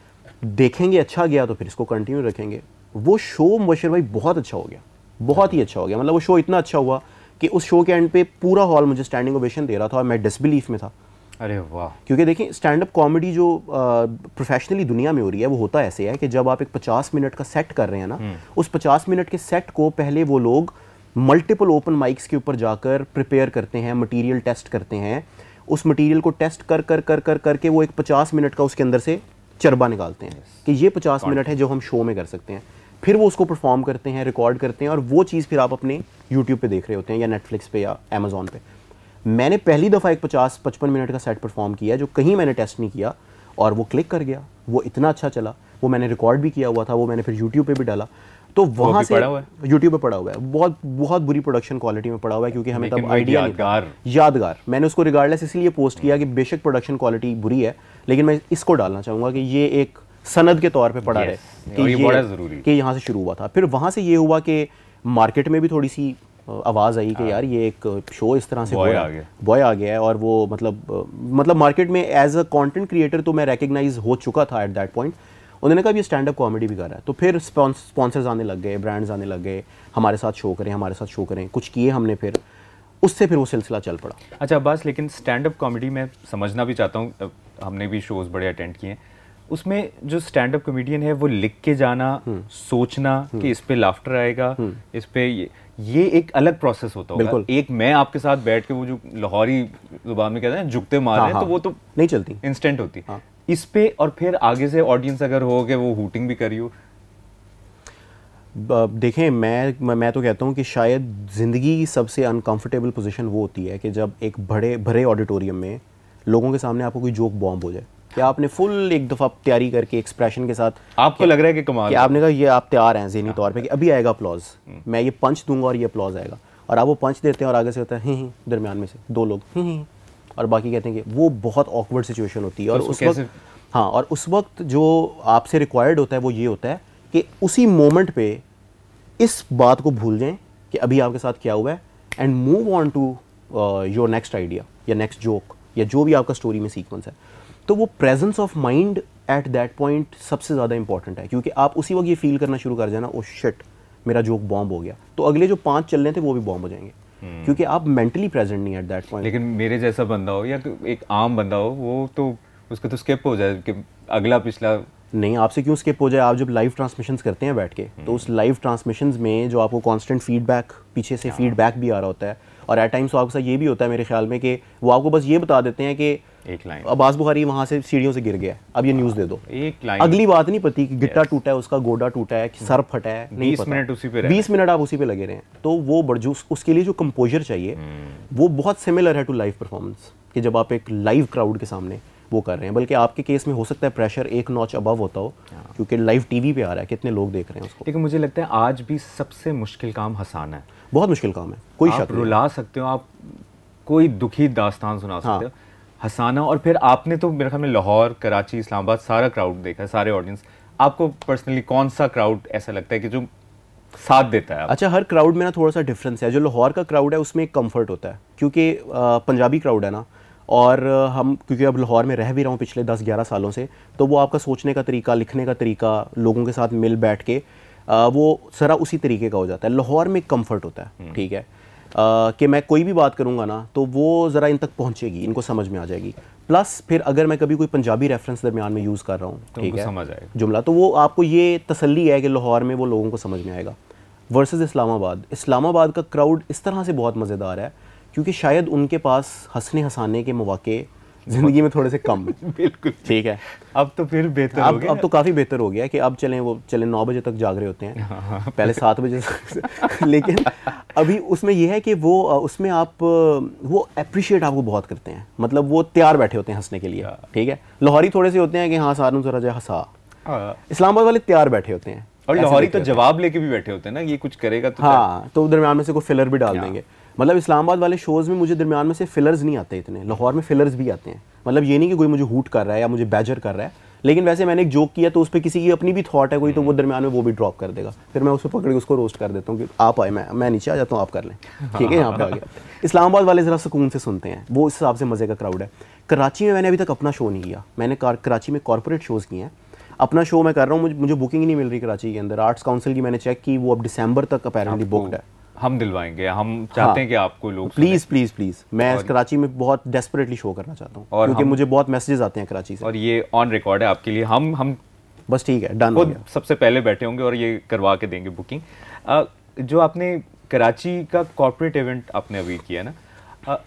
देखेंगे अच्छा गया तो फिर इसको कंटिन्यू रखेंगे। वो शो मुबश्शिर भाई बहुत अच्छा हो गया, बहुत ही अच्छा हो गया। मतलब वो शो इतना अच्छा हुआ कि उस शो के एंड पे पूरा हॉल मुझे स्टैंडिंग ओवेशन दे रहा था और मैं डिसबिलीफ में था। अरे वाह! क्योंकि देखिए स्टैंड अप कॉमेडी जो प्रोफेशनली दुनिया में हो रही है वो होता ऐसे है कि जब आप एक 50 मिनट का सेट कर रहे हैं ना, उस 50 मिनट के सेट को पहले वो लोग मल्टीपल ओपन माइक्स के ऊपर जाकर प्रिपेयर करते हैं, मटेरियल टेस्ट करते हैं। उस मटेरियल को टेस्ट कर कर कर कर करके वो एक 50 मिनट का उसके अंदर से चरबा निकालते हैं कि ये 50 मिनट है जो हम शो में कर सकते हैं। फिर वो उसको परफॉर्म करते हैं, रिकॉर्ड करते हैं, और वो चीज़ फिर आप अपने यूट्यूब पे देख रहे होते हैं या नेटफ्लिक्स पे या अमेजोन पे। मैंने पहली दफ़ा एक 50-55 मिनट का सेट परफॉर्म किया जो कहीं मैंने टेस्ट नहीं किया, और वो क्लिक कर गया, वो इतना अच्छा चला, वो मैंने रिकॉर्ड भी किया हुआ था, वो मैंने फिर यूट्यूब पे भी डाला। तो वहाँ से यूट्यूब पे पड़ा हुआ है, बहुत बहुत बुरी प्रोडक्शन क्वालिटी में पड़ा हुआ है, क्योंकि हमें तब आइडिया नहीं था। यादगार, मैंने उसको रिगार्डलेस इसलिए पोस्ट किया कि बेशक प्रोडक्शन क्वालिटी बुरी है, लेकिन मैं इसको डालना चाहूँगा कि ये एक सनद के तौर पे पड़ा रहे कि यहाँ से शुरू हुआ था। फिर वहाँ से ये हुआ कि मार्केट में भी थोड़ी सी आवाज़ आई कि यार ये एक शो इस तरह से बॉय आ गया है, और वो मतलब मार्केट में एज अ कंटेंट क्रिएटर तो मैं रिकग्नाइज हो चुका था एट दैट पॉइंट। उन्होंने कहा ये स्टैंड अप कॉमेडी भी कर रहा है, तो फिर स्पॉन्सर्स आने लग गए, ब्रांड्स आने लग गए, हमारे साथ शो करें, कुछ किए हमने, फिर उससे फिर वो सिलसिला चल पड़ा। अच्छा अब्बास, लेकिन स्टैंड अप कॉमेडी मैं समझना भी चाहता हूँ, हमने भी शोज़ बड़े अटेंड किए हैं, उसमें जो स्टैंड अप कॉमेडियन है वो लिख के जाना, सोचना कि इस पे लाफ्टर आएगा, इस पे ये एक अलग प्रोसेस होता होगा। एक मैं आपके साथ बैठ के वो जो लाहौरी जुबान में कहते हैं जुगते मार रहे हैं, तो वो तो नहीं चलती, इंस्टेंट होती। इस पे और फिर आगे से ऑडियंस अगर हो कि वो हूटिंग भी करी हो। देखें, मैं तो कहता हूँ कि शायद ज़िंदगी की सबसे अनकंफर्टेबल पोजीशन वो होती है कि जब एक भरे ऑडिटोरियम में लोगों के सामने आपको कोई जोक बॉम्ब हो जाए, कि आपने फुल एक दफ़ा तैयारी करके एक्सप्रेशन के साथ आपको लग रहा है कि कमाल, कि आपने कहा ये आप तैयार हैं ज़हनी तौर पे कि अभी आएगा अपलॉज, मैं ये पंच दूंगा और ये अपलॉज आएगा, और आप वो पंच देते हैं और आगे से होता है ही दरमियान में से दो लोग और बाकी कहते हैं कि वो बहुत ऑकवर्ड सिचुएशन होती है। और उस वक्त और उस वक्त जो आपसे रिक्वायर्ड होता है वो ये होता है कि उसी मोमेंट पे इस बात को भूल जाएं कि अभी आपके साथ क्या हुआ है, and move on to your next idea या नेक्स्ट जोक या जो भी आपका स्टोरी में सीक्वेंस है। तो वो presence of mind at that point सबसे ज़्यादा इंपॉर्टेंट है, क्योंकि आप उसी वक्त ये फील करना शुरू कर जाना, ओ शिट मेरा जोक बॉम्ब हो गया, तो अगले जो 5 चल रहे थे वो भी बॉम्ब हो जाएंगे, क्योंकि आप मेंटली प्रेजेंट नहीं एट दैट पॉइंट। लेकिन मेरे जैसा बंदा हो या एक आम बंदा हो, वो तो उसका तो स्किप हो जाए कि अगला पिछला नहीं, आपसे क्यों स्किप हो जाए? आप जब लाइव ट्रांसमिशंस करते हैं बैठ के, तो उस लाइव ट्रांसमिशंस में जो आपको कांस्टेंट फीडबैक, पीछे से फीडबैक भी आ रहा होता है, और एट टाइम्स तो आपके साथ ये भी होता है मेरे ख्याल में कि वो आपको बस ये बता देते हैं कि एक लाइन अब्बास बुखारी वहाँ से सीढ़ियों से गिर गया, अब ये न्यूज़ दे दो, एक लाइन, अगली बात नहीं पता कि गिट्टा टूटा है, उसका गोडा टूटा है, सर फटा है, नहीं पता, 20 मिनट उसी पे 20 मिनट आप उसी पे लगे रहें। तो वो उसके लिए जो कंपोजर चाहिए वो बहुत सिमिलर है टू लाइव परफॉर्मेंस, कि जब आप एक लाइव क्राउड के सामने वो कर रहे हैं, बल्कि आपके केस में हो सकता है प्रेशर एक नॉच अबव होता हो, क्योंकि लाइव टीवी पे आ रहा है, कितने लोग देख रहे हैं उसको। लेकिन मुझे लगता है आज भी सबसे मुश्किल काम हंसाना है। बहुत मुश्किल काम है, कोई शक नहीं। रुला सकते हो आप, कोई दुखी दास्तान सुना सकते हो, हंसाना। और फिर आपने तो मेरे ख्याल में लाहौर, कराची, इस्लामाबाद सारा क्राउड देखा है, सारे ऑडियंस। आपको पर्सनली कौन सा क्राउड ऐसा लगता है कि जो साथ देता है? अच्छा, हर क्राउड में ना थोड़ा सा डिफरेंस है। जो लाहौर का क्राउड है उसमें एक कंफर्ट होता है, क्योंकि पंजाबी क्राउड है ना, और हम क्योंकि अब लाहौर में रह भी रहा हूँ पिछले 10-11 सालों से, तो वो आपका सोचने का तरीका, लिखने का तरीका, लोगों के साथ मिल बैठ के वो सारा उसी तरीके का हो जाता है। लाहौर में कंफर्ट होता है, ठीक है, कि मैं कोई भी बात करूँगा ना तो वो ज़रा इन तक पहुँचेगी, इनको समझ में आ जाएगी। प्लस फिर अगर मैं कभी कोई पंजाबी रेफरेंस दरमियान में यूज़ कर रहा हूँ, ठीक है, समझ आएगा जुमला, तो वो आपको ये तसल्ली है कि लाहौर में वो लोगों को समझ में आएगा। वर्सेस इस्लामाबाद का क्राउड इस तरह से बहुत मज़ेदार है, क्योंकि शायद उनके पास हंसने हंसाने के मौके ज़िंदगी में थोड़े से कम है। बिल्कुल ठीक है, अब तो फिर बेहतर हो गया। अब तो काफ़ी बेहतर हो गया कि अब चलें 9 बजे तक जाग रहे होते हैं, पहले 7 बजे लेकिन अभी उसमें यह है कि वो उसमें आप वो अप्रिशिएट आपको बहुत करते हैं, मतलब वो तैयार बैठे होते हैं हंसने के लिए, ठीक है। लाहौरी थोड़े से होते हैं कि हाँ सारू ज़रा जा हंसा, इस्लामाबाद वाले तैयार बैठे होते हैं, और लाहौरी तो जवाब लेके भी बैठे होते हैं ना, ये कुछ करेगा तो हाँ, तो दरमियान में से कोई फिलर भी डाल देंगे। मतलब इस्लामाबाद वाले शोज़ में मुझे दरमियान में से फिलर्स नहीं आते इतने, लाहौर में फिलर्स भी आते हैं। मतलब ये नहीं कि कोई मुझे हूट कर रहा है या मुझे बैजर कर रहा है, लेकिन वैसे मैंने एक जोक किया तो उस पर किसी की अपनी भी थॉट है कोई, तो वो दरमियान में वो भी ड्रॉप कर देगा, फिर मैं उसको पकड़ के उसको रोस्ट कर देता हूँ कि आप आए, मैं नीचे आ जाता हूँ, आप कर लें, ठीक है, यहाँ पे आ गया। इस्लामाबाद वाले ज़रा सुकून से सुनते हैं, वो इस हिसाब से मज़े का क्राउड है। कराची में मैंने अभी तक अपना शो नहीं किया, मैंने कराची में कॉर्पोरेट शोज़ किए हैं। अपना शो मैं कर रहा हूँ, मुझे बुकिंग ही नहीं मिल रही कराची के अंदर। आर्ट्स काउंसिल की मैंने चेक की, वो अब दिसंबर तक अपेरेंटली बुक्ड है। हम दिलवाएंगे, हम चाहते हैं कि आपको लोग प्लीज़ मैं कराची में बहुत डेस्परेटली शो करना चाहता हूँ, क्योंकि मुझे बहुत मैसेजेस आते हैं कराची से, और ये ऑन रिकॉर्ड है आपके लिए। हम बस ठीक है, डन हो गया। सबसे पहले बैठे होंगे और ये करवा के देंगे बुकिंग। जो आपने कराची का कॉर्पोरेट इवेंट आपने अभी किया ना,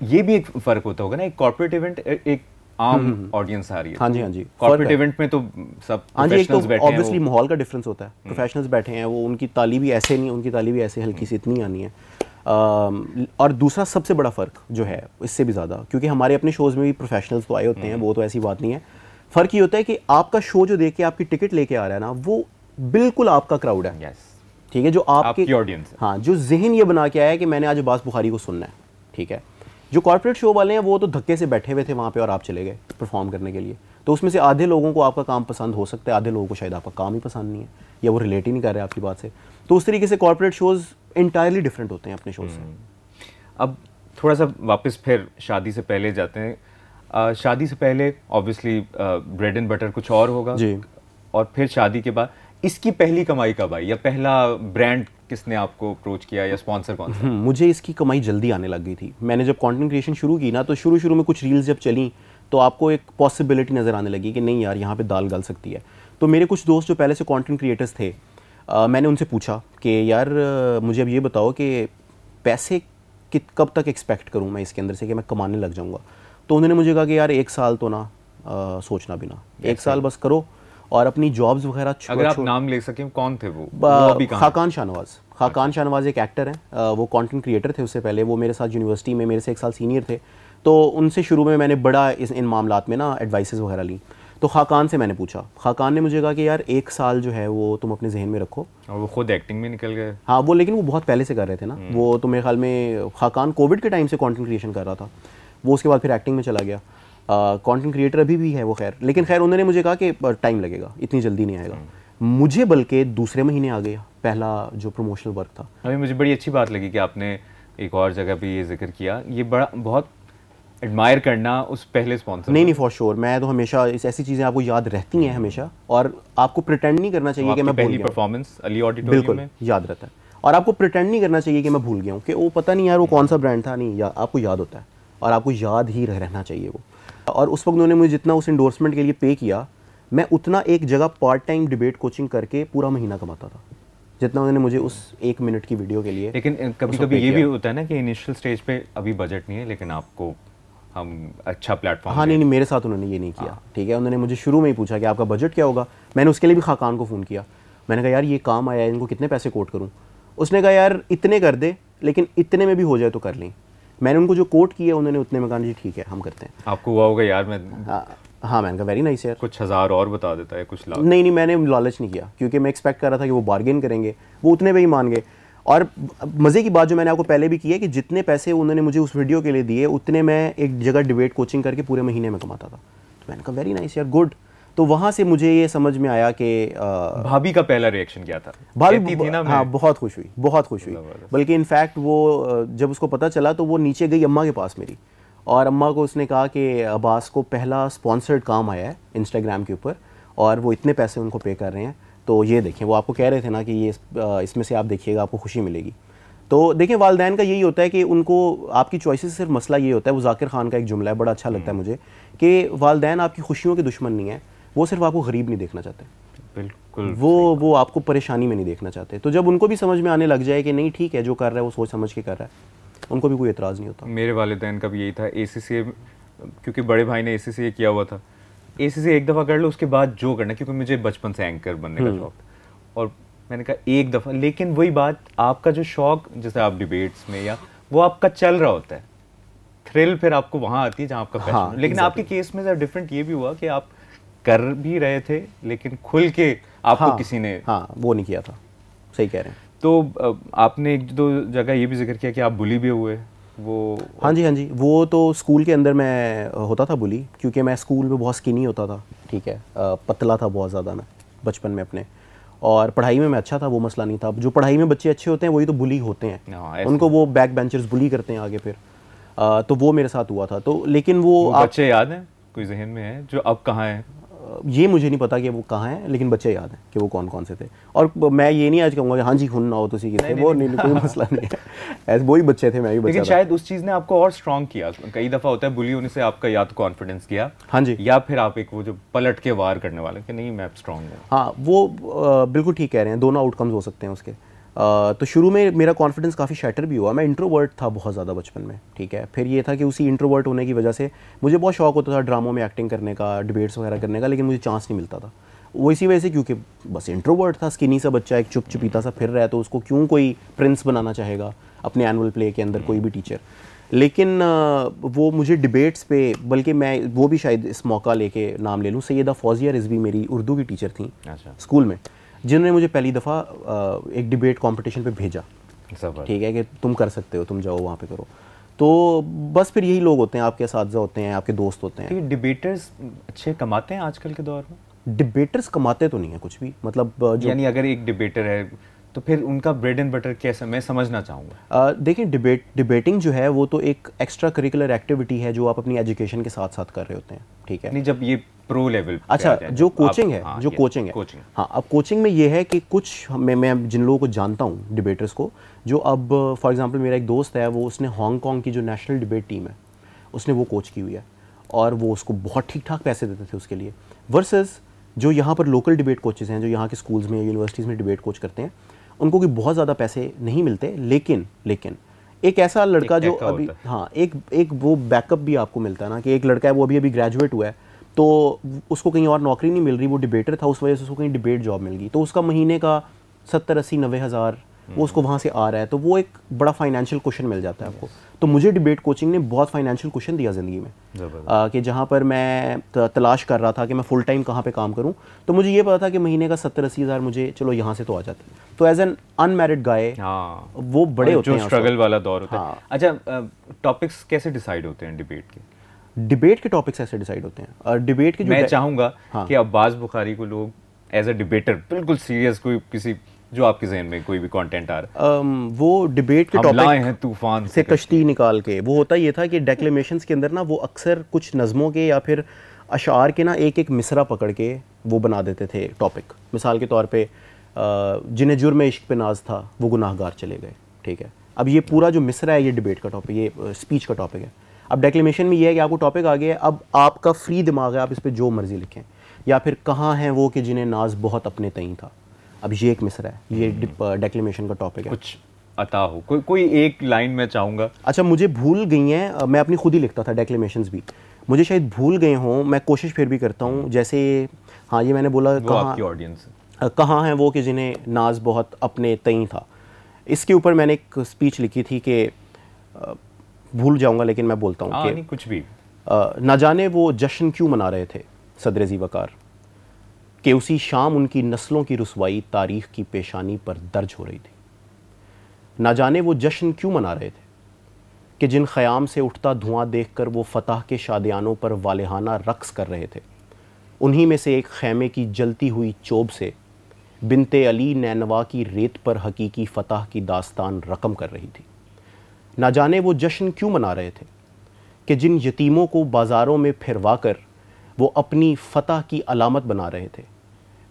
ये भी एक फ़र्क होता होगा ना, एक कॉर्पोरेट इवेंट एक आम ऑडियंस आ रही है। हाँ जी, हाँ जी। कॉर्पोरेट इवेंट में तो सब हाँ जी, एक तो प्रोफेशनल्स बैठे हैं, ऑब्वियसली माहौल का डिफरेंस होता है। प्रोफेशनल्स बैठे हैं, वो उनकी ताली भी ऐसे नहीं, उनकी ताली भी ऐसे हल्की सी इतनी आनी है। और दूसरा सबसे बड़ा फ़र्क जो है इससे भी ज़्यादा, क्योंकि हमारे अपने शोज़ में भी प्रोफेशनल्स तो आए होते हैं, वो तो ऐसी बात नहीं है। फ़र्क ये होता है कि आपका शो जो देख के आपकी टिकट लेके आ रहा है ना, वो बिल्कुल आपका क्राउड है। यस, ठीक है, जो आपकी ऑडियंस है। हाँ, जो जहन ये बना के आया है कि मैंने आज अब्बास बुखारी को सुनना है। ठीक है, जो कॉर्पोरेट शो वाले हैं वो तो धक्के से बैठे हुए थे वहाँ पे और आप चले गए परफॉर्म करने के लिए। तो उसमें से आधे लोगों को आपका काम पसंद हो सकता है, आधे लोगों को शायद आपका काम ही पसंद नहीं है, या वो रिलेट ही नहीं कर रहे आपकी बात से। तो उस तरीके से कॉर्पोरेट शोज़ इंटायरली डिफरेंट होते हैं अपने शो से। अब थोड़ा सा वापस फिर शादी से पहले जाते हैं। शादी से पहले ऑब्वियसली ब्रेड एंड बटर कुछ और होगा जी। और फिर शादी के बाद इसकी पहली कमाई कब आई, या पहला ब्रांड किसने आपको अप्रोच किया, या स्पॉन्सर कौन सा? मुझे इसकी कमाई जल्दी आने लग गई थी। मैंने जब कंटेंट क्रिएशन शुरू की ना, तो शुरू में कुछ रील्स जब चली तो आपको एक पॉसिबिलिटी नज़र आने लगी कि नहीं यार, यहाँ पे दाल गल सकती है। तो मेरे कुछ दोस्त जो पहले से कंटेंट क्रिएटर्स थे, मैंने उनसे पूछा कि यार मुझे अब ये बताओ कि पैसे कब तक एक्सपेक्ट करूँ मैं इसके अंदर से कि मैं कमाने लग जाऊँगा। तो उन्होंने मुझे कहा कि यार 1 साल तो ना सोचना भी ना, 1 साल बस करो और अपनी जॉब्स वगैरह। अगर आप नाम ले सकें, कौन थे वो अभी कहाँ? खाकान शाहनवाज। खाकान शाहनवाज एक एक्टर हैं, वो कंटेंट क्रिएटर थे उससे पहले। वो मेरे साथ यूनिवर्सिटी में मेरे से 1 साल सीनियर थे। तो उनसे शुरू में मैंने बड़ा इन मामलात में ना एडवाइसेस वगैरह ली। तो खाकान से मैंने पूछा, खाकान ने मुझे कहा कि यार 1 साल जो है वो तुम अपने जहन में रखो। और वो खुद एक्टिंग में निकल गए। हाँ, वो लेकिन वो बहुत पहले से कर रहे थे ना। वो तो मेरे ख्याल में खाकान कोविड के टाइम से कंटेंट क्रिएशन कर रहा था, वो उसके बाद फिर एक्टिंग में चला गया। कंटेंट क्रिएटर अभी भी है वो, खैर। लेकिन खैर उन्होंने मुझे कहा कि टाइम लगेगा, इतनी जल्दी नहीं आएगा। मुझे बल्कि दूसरे महीने आ गया पहला जो प्रमोशनल वर्क था। अभी मुझे बड़ी अच्छी बात लगी कि आपने एक और जगह भी ये जिक्र किया, ये बड़ा बहुत एडमायर करना उस पहले स्पॉन्सर। नहीं, फॉर श्योर। मैं तो हमेशा ऐसी चीज़ें आपको याद रहती हैं हमेशा, और आपको प्रिटेंड नहीं करना चाहिए कि मैं पहली परफॉर्मेंस अली ऑडिटोरियम में याद रहता है। और आपको प्रिटेंड नहीं करना चाहिए कि मैं भूल गया हूँ, कि वो पता नहीं यार वो कौन सा ब्रांड था। नहीं, आपको याद होता है और आपको याद ही रहना चाहिए वो। और उस वक्त उन्होंने मुझे जितना उस इंडोर्समेंट के लिए पे किया, मैं उतना एक जगह पार्ट टाइम डिबेट कोचिंग करके पूरा महीना कमाता था, जितना उन्होंने मुझे उस 1 मिनट की वीडियो के लिए। लेकिन कभी कभी ये भी होता है ना कि इनिशियल स्टेज पे अभी बजट नहीं है, लेकिन आपको हम अच्छा प्लेटफॉर्म। हाँ, नहीं, मेरे साथ उन्होंने ये नहीं किया। ठीक है, उन्होंने मुझे शुरू में ही पूछा कि आपका बजट क्या होगा। मैंने उसके लिए भी खाकान को फ़ोन किया। मैंने कहा यार ये काम आया है, इनको कितने पैसे कोट करूँ। उसने कहा यार इतने कर दे, लेकिन इतने में भी हो जाए तो कर लें। मैंने उनको जो कोट किया उन्होंने उतने में कहा जी ठीक है हम करते हैं। आपको हुआ होगा यार मैं हाँ, मैंने कहा वेरी नाइस यार, कुछ 1000 और बता देता है, कुछ लाख। नहीं, मैंने लालच नहीं किया, क्योंकि मैं एक्सपेक्ट कर रहा था कि वो बार्गेन करेंगे। वो उतने पे ही मान गए। और मज़े की बात जो मैंने आपको पहले भी की है कि जितने पैसे उन्होंने मुझे उस वीडियो के लिए दिए, उतने मैं एक जगह डिबेट कोचिंग करके पूरे महीने में कमाता था। तो मैंने कहा वेरी नाइस यार, गुड। तो वहाँ से मुझे ये समझ में आया कि भाभी का पहला रिएक्शन क्या था? भाभी थी ना, हाँ, बहुत खुश हुई। बल्कि इनफैक्ट वो जब उसको पता चला तो वो नीचे गई अम्मा के पास मेरी, और अम्मा को उसने कहा कि अब्बास को पहला स्पॉन्सर्ड काम आया है इंस्टाग्राम के ऊपर, और वो इतने पैसे उनको पे कर रहे हैं। तो ये देखें, वो आपको कह रहे थे ना कि ये इसमें से आप देखिएगा आपको खुशी मिलेगी। तो देखें, वालिदैन का यही होता है कि उनको आपकी चॉइसेस सिर्फ मसला ये होता है, वो जाकिर खान का एक जुमला है, बड़ा अच्छा लगता है मुझे, कि वालिदैन आपकी खुशियों के दुश्मन नहीं है, वो सिर्फ आपको गरीब नहीं देखना चाहते। बिल्कुल, वो आपको परेशानी में नहीं देखना चाहते। तो जब उनको भी समझ में आने लग जाए कि नहीं ठीक है, जो कर रहा है वो सोच समझ के कर रहा है, उनको भी कोई एतराज़ नहीं होता। मेरे वालिदैन का भी यही था। ACCA, क्योंकि बड़े भाई ने ACCA किया हुआ था, ACCA एक दफ़ा कर लो, उसके बाद जो करना, क्योंकि मुझे बचपन से एंकर बनने का शौक था। और मैंने कहा एक दफ़ा, लेकिन वही बात, आपका जो शौक, जैसे आप डिबेट्स में या वो आपका चल रहा होता है, थ्रिल फिर आपको वहाँ आती है जहाँ आपका पैशन। हाँ, लेकिन आपके केस में डिफरेंट ये भी हुआ कि आप कर भी रहे थे, लेकिन खुल के आपको किसी ने वो नहीं किया था। सही कह रहे हैं। तो आपने 1-2 जगह ये भी जिक्र किया कि आप बुली भी हुए वो। हाँ जी, वो तो स्कूल के अंदर मैं होता था बुली, क्योंकि मैं स्कूल में बहुत स्किनी होता था। ठीक है, पतला था बहुत ज़्यादा मैं बचपन में अपने, और पढ़ाई में मैं अच्छा था, वो मसला नहीं था। जो पढ़ाई में बच्चे अच्छे होते हैं वही तो बुली होते हैं, उनको वो बैक बेंचर्स बुली करते हैं आगे फिर। तो वो मेरे साथ हुआ था। तो लेकिन वो बच्चे याद हैं, कोई जहन में है जो अब कहाँ हैं? ये मुझे नहीं पता कि वो कहाँ हैं, लेकिन बच्चे याद हैं कि वो कौन कौन से थे। और मैं ये नहीं आज कहूँगा कि हाँ जी खून ना हो तो सी थे, वो नहीं, कोई मसला नहीं है, ऐसे वही बच्चे थे, मैं भी बच्चा था। लेकिन शायद उस चीज़ ने आपको और स्ट्रॉन्ग किया। कई दफ़ा होता है बुली होने से आपका या तो कॉन्फिडेंस गया, हाँ जी, या फिर आप एक वो जो पलट के वार करने वाले कि नहीं मैं स्ट्रॉन्ग हूँ। हाँ, वो बिल्कुल ठीक कह रहे हैं, दोनों आउटकम्स हो सकते हैं उसके। तो शुरू में मेरा कॉन्फिडेंस काफ़ी शैटर भी हुआ। मैं इंट्रोवर्ट था बहुत ज़्यादा बचपन में, ठीक है। फिर ये था कि उसी इंट्रोवर्ट होने की वजह से मुझे बहुत शौक होता था ड्रामों में एक्टिंग करने का, डिबेट्स वगैरह करने का, लेकिन मुझे चांस नहीं मिलता था। वो इसी वजह से क्योंकि बस इंट्रोवर्ट था, स्किनी सा बच्चा, एक चुप चुपीता सा फिर रहा है, तो उसको क्यों कोई प्रिंस बनाना चाहेगा अपने एनुअल प्ले के अंदर कोई भी टीचर। लेकिन वो मुझे डिबेट्स पे, बल्कि मैं वो भी शायद इस मौका लेके नाम ले लूँ, सैयदा फौजिया रिजवी मेरी उर्दू की टीचर थी स्कूल में, जिन्होंने मुझे पहली दफ़ा एक डिबेट कंपटीशन पे भेजा, ठीक है, कि तुम कर सकते हो, तुम जाओ वहाँ पे करो। तो बस फिर यही लोग होते हैं, आपके असातिज़ा होते हैं, आपके दोस्त होते हैं। डिबेटर्स अच्छे कमाते हैं आजकल के दौर में? डिबेटर्स कमाते तो नहीं है कुछ भी, मतलब जो यानी अगर एक डिबेटर है तो फिर उनका ब्रेड एंड बटर कैसे, मैं समझना चाहूँगा। देखिए, डिबेटिंग जो है वो तो एक एक्स्ट्रा करिकुलर एक्टिविटी है जो आप अपनी एजुकेशन के साथ साथ कर रहे होते हैं, ठीक है। नहीं, जब ये प्रो लेवल, अच्छा, जो कोचिंग है, जो कोचिंग है, हाँ, अब कोचिंग में ये है कि कुछ मैं जिन लोगों को जानता हूँ डिबेटर्स को, जो अब फॉर एग्जांपल मेरा एक दोस्त है, वो उसने हांगकांग की जो नेशनल डिबेट टीम है उसने वो कोच की हुई है, और वो उसको बहुत ठीक ठाक पैसे देते थे उसके लिए, वर्सेस जो यहाँ पर लोकल डिबेट कोचेज़ हैं, जो यहाँ के स्कूल्स में, यूनिवर्सिटीज़ में डिबेट कोच करते हैं, उनको भी बहुत ज़्यादा पैसे नहीं मिलते। लेकिन एक ऐसा लड़का जो अभी, हाँ, एक वो बैकअप भी आपको मिलता है ना, कि एक लड़का है वो अभी ग्रेजुएट हुआ है, तो उसको कहीं और नौकरी नहीं मिल रही, वो डिबेटर था, उस वजह से उसको कहीं डिबेट जॉब मिल गई, तो उसका महीने का 70-80-90 हज़ार वो उसको वहाँ से आ रहा है, तो वो एक बड़ा फाइनेंशियल क्वेश्चन मिल जाता है आपको। तो मुझे डिबेट कोचिंग ने बहुत फाइनेंशियल क्वेश्चन दिया ज़िंदगी में, कि जहाँ पर मैं तलाश कर रहा था कि मैं फुल टाइम कहाँ पे काम करूँ, तो मुझे ये पता था कि महीने का 70-80 हज़ार मुझे, चलो यहाँ से तो आ जाते हैं। तो एज एन अनमैरिड गाय, वो बड़े होते हैं, जो स्ट्रगल वाला दौर होता है। अच्छा, टॉपिक्स कैसे डिसाइड होते हैं डिबेट के? डिबेट के टॉपिक्स ऐसे डिसाइड होते हैं, और डिबेट के जो मैं चाहूँगा कि अब्बास बुखारी को लोग एज अ डिबेटर बिल्कुल सीरियस, कोई किसी जो आपके जहन में कोई भी कंटेंट आ रहा है, वो डिबेट के टॉपिक हैं तूफान से कश्ती निकाल के, वो होता ये था कि डेक्लेमेशंस के अंदर ना वो अक्सर कुछ नज़मों के या फिर अशार के ना एक मिसरा पकड़ के वो बना देते थे टॉपिक। मिसाल के तौर पे जिन्हें जुर्म इश्क पे नाज था वो गुनाहगार चले गए, ठीक है। अब ये पूरा जो मिसरा है ये डिबेट का टॉपिक, ये स्पीच का टॉपिक है। अब डेक्लेमेशन में ये है कि आपको टॉपिक आ गया है, अब आपका फ्री दिमाग है, आप इस पर जो मर्जी लिखें। या फिर कहाँ हैं वो कि जिन्हें नाज बहुत अपने तईं था, अब ये एक मिसरा है, ये डेक्लेमेशन का टॉपिक है। कुछ अता हो, कोई एक लाइन में चाहूँगा। अच्छा, मुझे भूल गई हैं, मैं अपनी खुद ही लिखता था डेक्लेमेशंस भी, मुझे शायद भूल गए हों, मैं कोशिश फिर भी करता हूँ। जैसे हाँ, ये मैंने बोला, कहाँ हैं वो कि जिन्हें नाज बहुत अपने तईं था, इसके ऊपर मैंने एक स्पीच लिखी थी कि भूल जाऊँगा लेकिन मैं बोलता हूँ कि कुछ भी ना जाने वो जश्न क्यों मना रहे थे सदर ज़ीवकार, कि उसी शाम उनकी नस्लों की रुसवाई तारीख़ की पेशानी पर दर्ज हो रही थी। ना जाने वो जश्न क्यों मना रहे थे कि जिन ख़याम से उठता धुआं देखकर वो फ़तह के शादियानों पर वालिहाना रक़्स कर रहे थे, उन्हीं में से एक ख़ैमे की जलती हुई चोब से बिनते अली नैनवा की रेत पर हकीकी फ़तह की दास्तान रकम कर रही थी। ना जाने वो जश्न क्यों मना रहे थे कि जिन यतीमों को बाज़ारों में फिरवा कर वो अपनी फ़तह की अलामत बना रहे थे,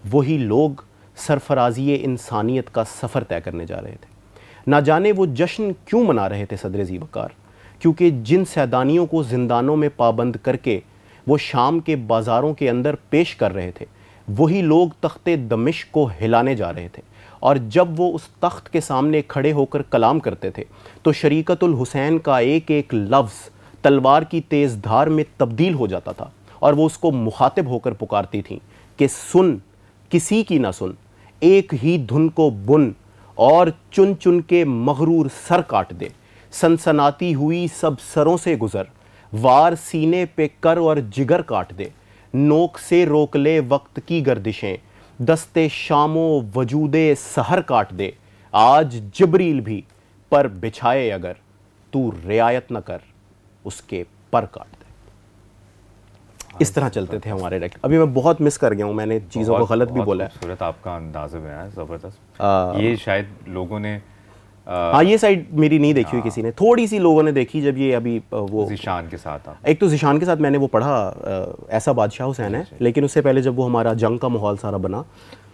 वही लोग सरफराज़ी इंसानियत का सफ़र तय करने जा रहे थे। ना जाने वो जश्न क्यों मना रहे थे सदर ज़ीवकार, क्योंकि जिन सैदानियों को ज़िंदानों में पाबंद करके वो शाम के बाज़ारों के अंदर पेश कर रहे थे, वही लोग तख्ते दमिश्क को हिलाने जा रहे थे। और जब वो उस तख्त के सामने खड़े होकर कलाम करते थे तो शरीकतुल हुसैन का एक एक लफ्ज़ तलवार की तेज़ धार में तब्दील हो जाता था, और वो उसको मुखातिब होकर पुकारती थीं कि सुन, किसी की ना सुन, एक ही धुन को बुन और चुन चुन के मगरूर सर काट दे, सनसनाती हुई सब सरों से गुज़र, वार सीने पे कर और जिगर काट दे, नोक से रोक ले वक्त की गर्दिशें, दस्ते शामो वजूदे सहर काट दे, आज जिब्रील भी पर बिछाए अगर तू रियायत न कर उसके पर काट दे। इस तरह चलते थे हमारे डायरेक्ट। अभी मैं बहुत मिस कर गया हूँ, मैंने चीज़ों को गलत भी बोला है। खूबसूरत आपका अंदाज़ है, ज़बरदस्त। ये शायद लोगों ने हाँ, ये साइड मेरी नहीं देखी हुई किसी ने, थोड़ी सी लोगों ने देखी जब ये अभी वो ज़ीशान के साथ एक तो ज़ीशान के साथ मैंने वो पढ़ा, ऐसा बादशाह हुसैन है, लेकिन उससे पहले जब वो हमारा जंग का माहौल सारा बना,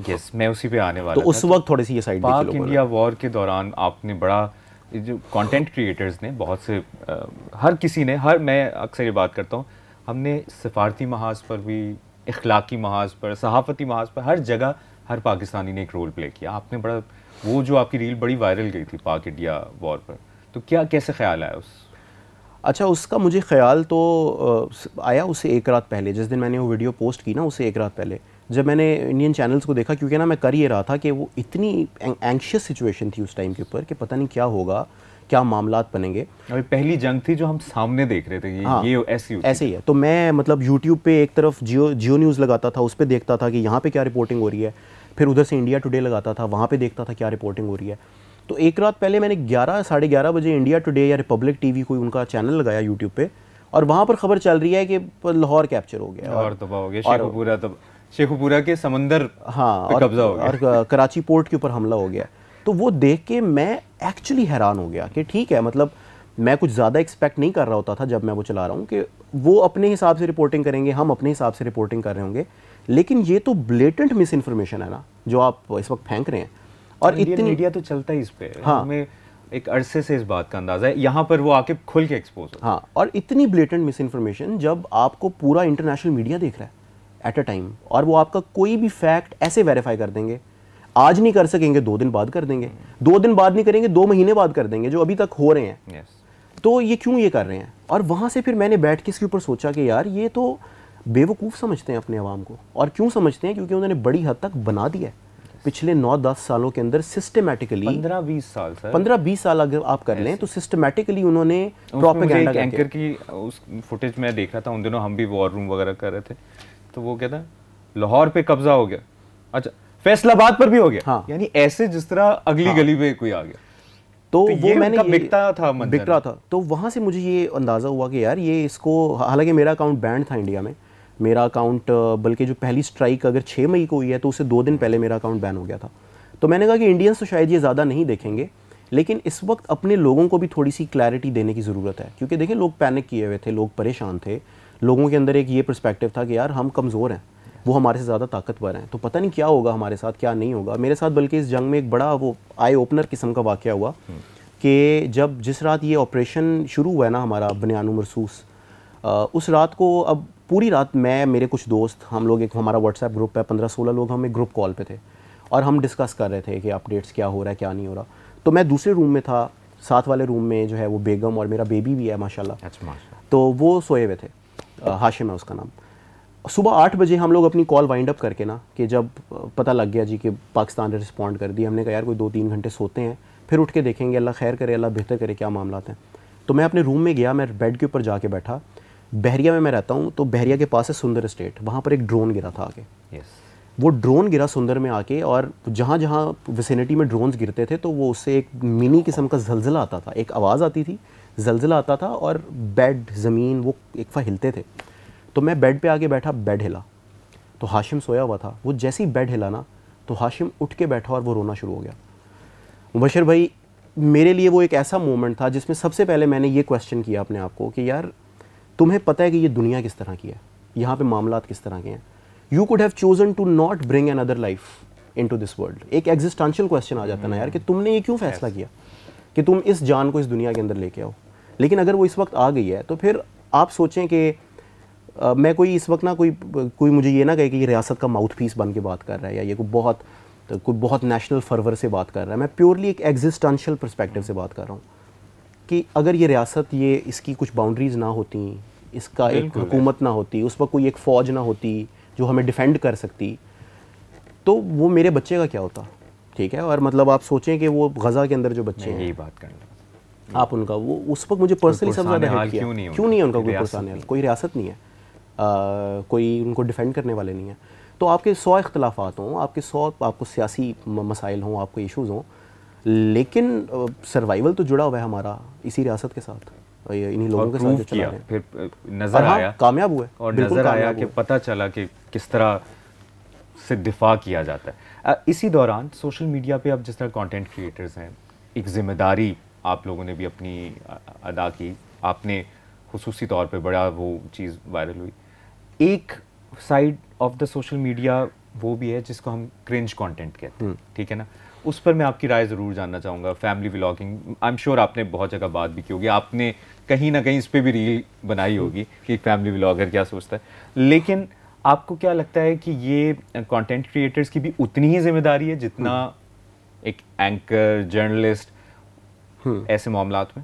यस, मैं उसी पे आने वाला तो उस वक्त थोड़ी सी ये साइड पाक इंडिया वॉर के दौरान आपने बड़ा, जो कंटेंट क्रिएटर्स ने बहुत से, हर किसी ने, मैं अक्सर ये बात करता हूँ, हमने सफारती महाज पर भी, इखलाकी महाज पर, सहाफ़ती महाज पर, हर जगह हर पाकिस्तानी ने एक रोल प्ले किया। आपने बड़ा वो जो आपकी रील बड़ी वायरल गई थी पाक इंडिया वॉर पर, तो क्या कैसे ख्याल आया उस? अच्छा, उसका मुझे ख्याल तो आया उससे एक रात पहले, जिस दिन मैंने वो वीडियो पोस्ट की ना, उससे एक रात पहले जब मैंने इंडियन चैनल्स को देखा, क्योंकि ना मैं कर ये रहा था कि वो इतनी एंग्शियस सिचुएशन थी उस टाइम के ऊपर कि पता नहीं क्या होगा, क्या मामलात बनेंगे। अभी पहली जंग थी जो हम सामने देख रहे थे, ये ऐसे ही है। तो मैं मतलब यूट्यूब पे एक तरफ जियो न्यूज़ लगाता था, उस पर देखता था कि यहाँ पे क्या रिपोर्टिंग हो रही है, फिर उधर से इंडिया टुडे लगाता था, वहाँ पे देखता था क्या रिपोर्टिंग हो रही है। तो एक रात पहले मैंने 11-11:30 बजे इंडिया टुडे या रिपब्लिक टीवी कोई उनका चैनल लगाया यूट्यूब पे, और वहाँ पर खबर चल रही है कि लाहौर कैप्चर हो गया और तबाह हो गया, शेखुपुरा के समंदर पे कब्जा हो गया और कराची पोर्ट के ऊपर हमला हो गया। तो वो देख के मैं एक्चुअली हैरान हो गया कि ठीक है, मतलब मैं कुछ ज़्यादा एक्सपेक्ट नहीं कर रहा होता था जब मैं वो चला रहा हूँ कि वो अपने हिसाब से रिपोर्टिंग करेंगे, हम अपने हिसाब से रिपोर्टिंग कर रहे होंगे, लेकिन ये तो ब्लेटेंट मिस इन्फॉर्मेशन है ना जो आप इस वक्त फेंक रहे हैं। और इतनी मीडिया तो चलता ही इस पे, हाँ, हमें एक अरसे से इस बात का अंदाजा है, यहाँ पर वो आके खुल के एक्सपोज हो। हाँ, और इतनी ब्लेटेंट मिस इन्फॉर्मेशन जब आपको पूरा इंटरनेशनल मीडिया देख रहा है एट अ टाइम, और वो आपका कोई भी फैक्ट ऐसे वेरीफाई कर देंगे, आज नहीं कर सकेंगे 2 दिन बाद कर देंगे, 2 दिन बाद नहीं करेंगे 2 महीने बाद कर देंगे, जो अभी तक हो रहे हैं। तो ये क्यों ये कर रहे हैं? और वहाँ से फिर मैंने बैठ के इसके ऊपर सोचा कि यार ये तो बेवकूफ़ समझते हैं अपने अवाम को। और क्यों समझते हैं? क्योंकि उन्होंने बड़ी हद तक बना दिया है पिछले 9-10 सालों के अंदर सिस्टमेटिकली। 15-20 साल सर, 15-20 साल अगर आप कर लें तो सिस्टमेटिकली उन्होंने प्रोपेगेंडा करके। एंकर की उस फुटेज में देख रहा था, उन दिनों हम भी वॉर रूम वगैरह कर रहे थे, तो वो कहता लाहौर पे कब्जा हो गया, अच्छा फैसलाबाद पर भी हो गया। हाँ। यानी ऐसे जिस तरह अगली गली में कोई आ गया, तो वो मैंने बिकता था, बिक रहा था। तो वहाँ से मुझे ये अंदाज़ा हुआ कि यार ये इसको, हालांकि मेरा अकाउंट बैंड था इंडिया में, मेरा अकाउंट बल्कि जो पहली स्ट्राइक अगर 6 मई को हुई है तो उससे 2 दिन पहले मेरा अकाउंट बैन हो गया था। तो मैंने कहा कि इंडियंस तो शायद ये ज़्यादा नहीं देखेंगे, लेकिन इस वक्त अपने लोगों को भी थोड़ी सी क्लैरिटी देने की ज़रूरत है, क्योंकि देखिए लोग पैनिक किए हुए थे, लोग परेशान थे, लोगों के अंदर एक ये पर्सपेक्टिव था कि यार हम कमज़ोर हैं, वो हमारे से ज़्यादा ताकतवर हैं, तो पता नहीं क्या होगा हमारे साथ, क्या नहीं होगा। मेरे साथ बल्कि इस जंग में एक बड़ा वो आई ओपनर किस्म का वाक़या हुआ कि जब जिस रात ये ऑपरेशन शुरू हुआ है ना हमारा बनियान मरसूस, उस रात को, अब पूरी रात मैं, मेरे कुछ दोस्त, हम लोग, एक हमारा व्हाट्सएप ग्रुप है, 15-16 लोग, हम एक ग्रुप कॉल पे थे और हम डिस्कस कर रहे थे कि अपडेट्स क्या हो रहा है, क्या नहीं हो रहा। तो मैं दूसरे रूम में था, साथ वाले रूम में जो है वो बेगम और मेरा बेबी भी है माशाल्लाह, तो वो सोए हुए थे, हाशिम है उसका नाम। सुबह 8 बजे हम लोग अपनी कॉल वाइंड अप करके ना, कि जब पता लग गया जी कि पाकिस्तान ने रिस्पॉन्ड कर दिया, हमने कहा यार कोई 2-3 घंटे सोते हैं, फिर उठ के देखेंगे, अल्लाह खैर करे, अल्लाह बेहतर करे क्या मामला हैं। तो मैं अपने रूम में गया, मैं बेड के ऊपर जाके बैठा, बहरिया में मैं रहता हूँ, तो बहरिया के पास है सुंदर स्टेट, वहाँ पर एक ड्रोन गिरा था आके। वो ड्रोन गिरा सुंदर में आके, और जहाँ जहाँ विसिनिटी में ड्रोन्स गिरते थे तो वो उससे एक मिनी किस्म का जलजिला आता था, एक आवाज़ आती थी, जलजिला आता था, और बेड, ज़मीन वो एक फा हिलते थे। तो मैं बेड पे आके बैठा, बेड हिला तो हाशिम सोया हुआ था, वो जैसे ही बेड हिला ना तो हाशिम उठ के बैठा और वो रोना शुरू हो गया। मुबशर भाई, मेरे लिए वो एक ऐसा मोमेंट था जिसमें सबसे पहले मैंने ये क्वेश्चन किया अपने आप को कि यार तुम्हें पता है कि ये दुनिया किस तरह की है, यहाँ पे मामलात किस तरह के हैं, you could have chosen to not bring another life into this world. एक एग्जिस्टेंशियल क्वेश्चन आ जाता ना यार कि तुमने ये क्यों फैसला किया कि तुम इस जान को इस दुनिया के अंदर लेके आओ। लेकिन अगर वो इस वक्त आ गई है तो फिर आप सोचें कि मैं कोई इस वक्त ना कोई मुझे ये ना कहे कि ये रियासत का माउथ पीस बन के बात कर रहा है, या ये कोई बहुत नेशनल फर्वर से बात कर रहा है। मैं प्योरली एक एग्जिस्टेंशियल पर्सपेक्टिव से बात कर रहा हूँ कि अगर ये रियासत, ये इसकी कुछ बाउंड्रीज़ ना होती, इसका एक हुकूमत ना होती, उस पर कोई एक फ़ौज ना होती जो हमें डिफेंड कर सकती, तो वो मेरे बच्चे का क्या होता। ठीक है, और मतलब आप सोचें कि वो गज़ा के अंदर जो बच्चे हैं, यही बात करना आप उनका, वो उस वक्त मुझे पर्सनली सबसे ज़्यादा हेल्प किया, क्यों नहीं है उनका कोई पुरसान हाल, कोई रियासत नहीं है, कोई उनको डिफेंड करने वाले नहीं है। तो आपके 100 इख्तलाफात हों, आपके 100 आपको सियासी मसाइल हों, आपको इशूज़ हों, लेकिन सर्वाइवल तो जुड़ा हुआ है हमारा इसी रियासत के साथ, इन्हीं लोगों के साथ जो चला रहे हैं। फिर नजर आया, कामयाब हुए, और नजर आया कि पता चला कि किस तरह से दिफा किया जाता है। इसी दौरान सोशल मीडिया पे अब जिस तरह कंटेंट क्रिएटर्स हैं, एक जिम्मेदारी आप लोगों ने भी अपनी अदा की, आपने खुसूसी तौर पे बड़ा वो चीज़ वायरल हुई। एक side of the social media वो भी है जिसको हम क्रिंज कंटेंट कहते हैं, ठीक है ना, उस पर मैं आपकी राय ज़रूर जानना चाहूँगा। Family vlogging, I am sure आपने बहुत जगह बात भी की होगी, आपने कहीं ना कहीं इस पर भी रील बनाई होगी कि एक फैमिली व्लॉगर क्या सोचता है, लेकिन आपको क्या लगता है कि ये कंटेंट क्रिएटर्स की भी उतनी ही जिम्मेदारी है जितना एक एंकर, जर्नलिस्ट, ऐसे मामलात में?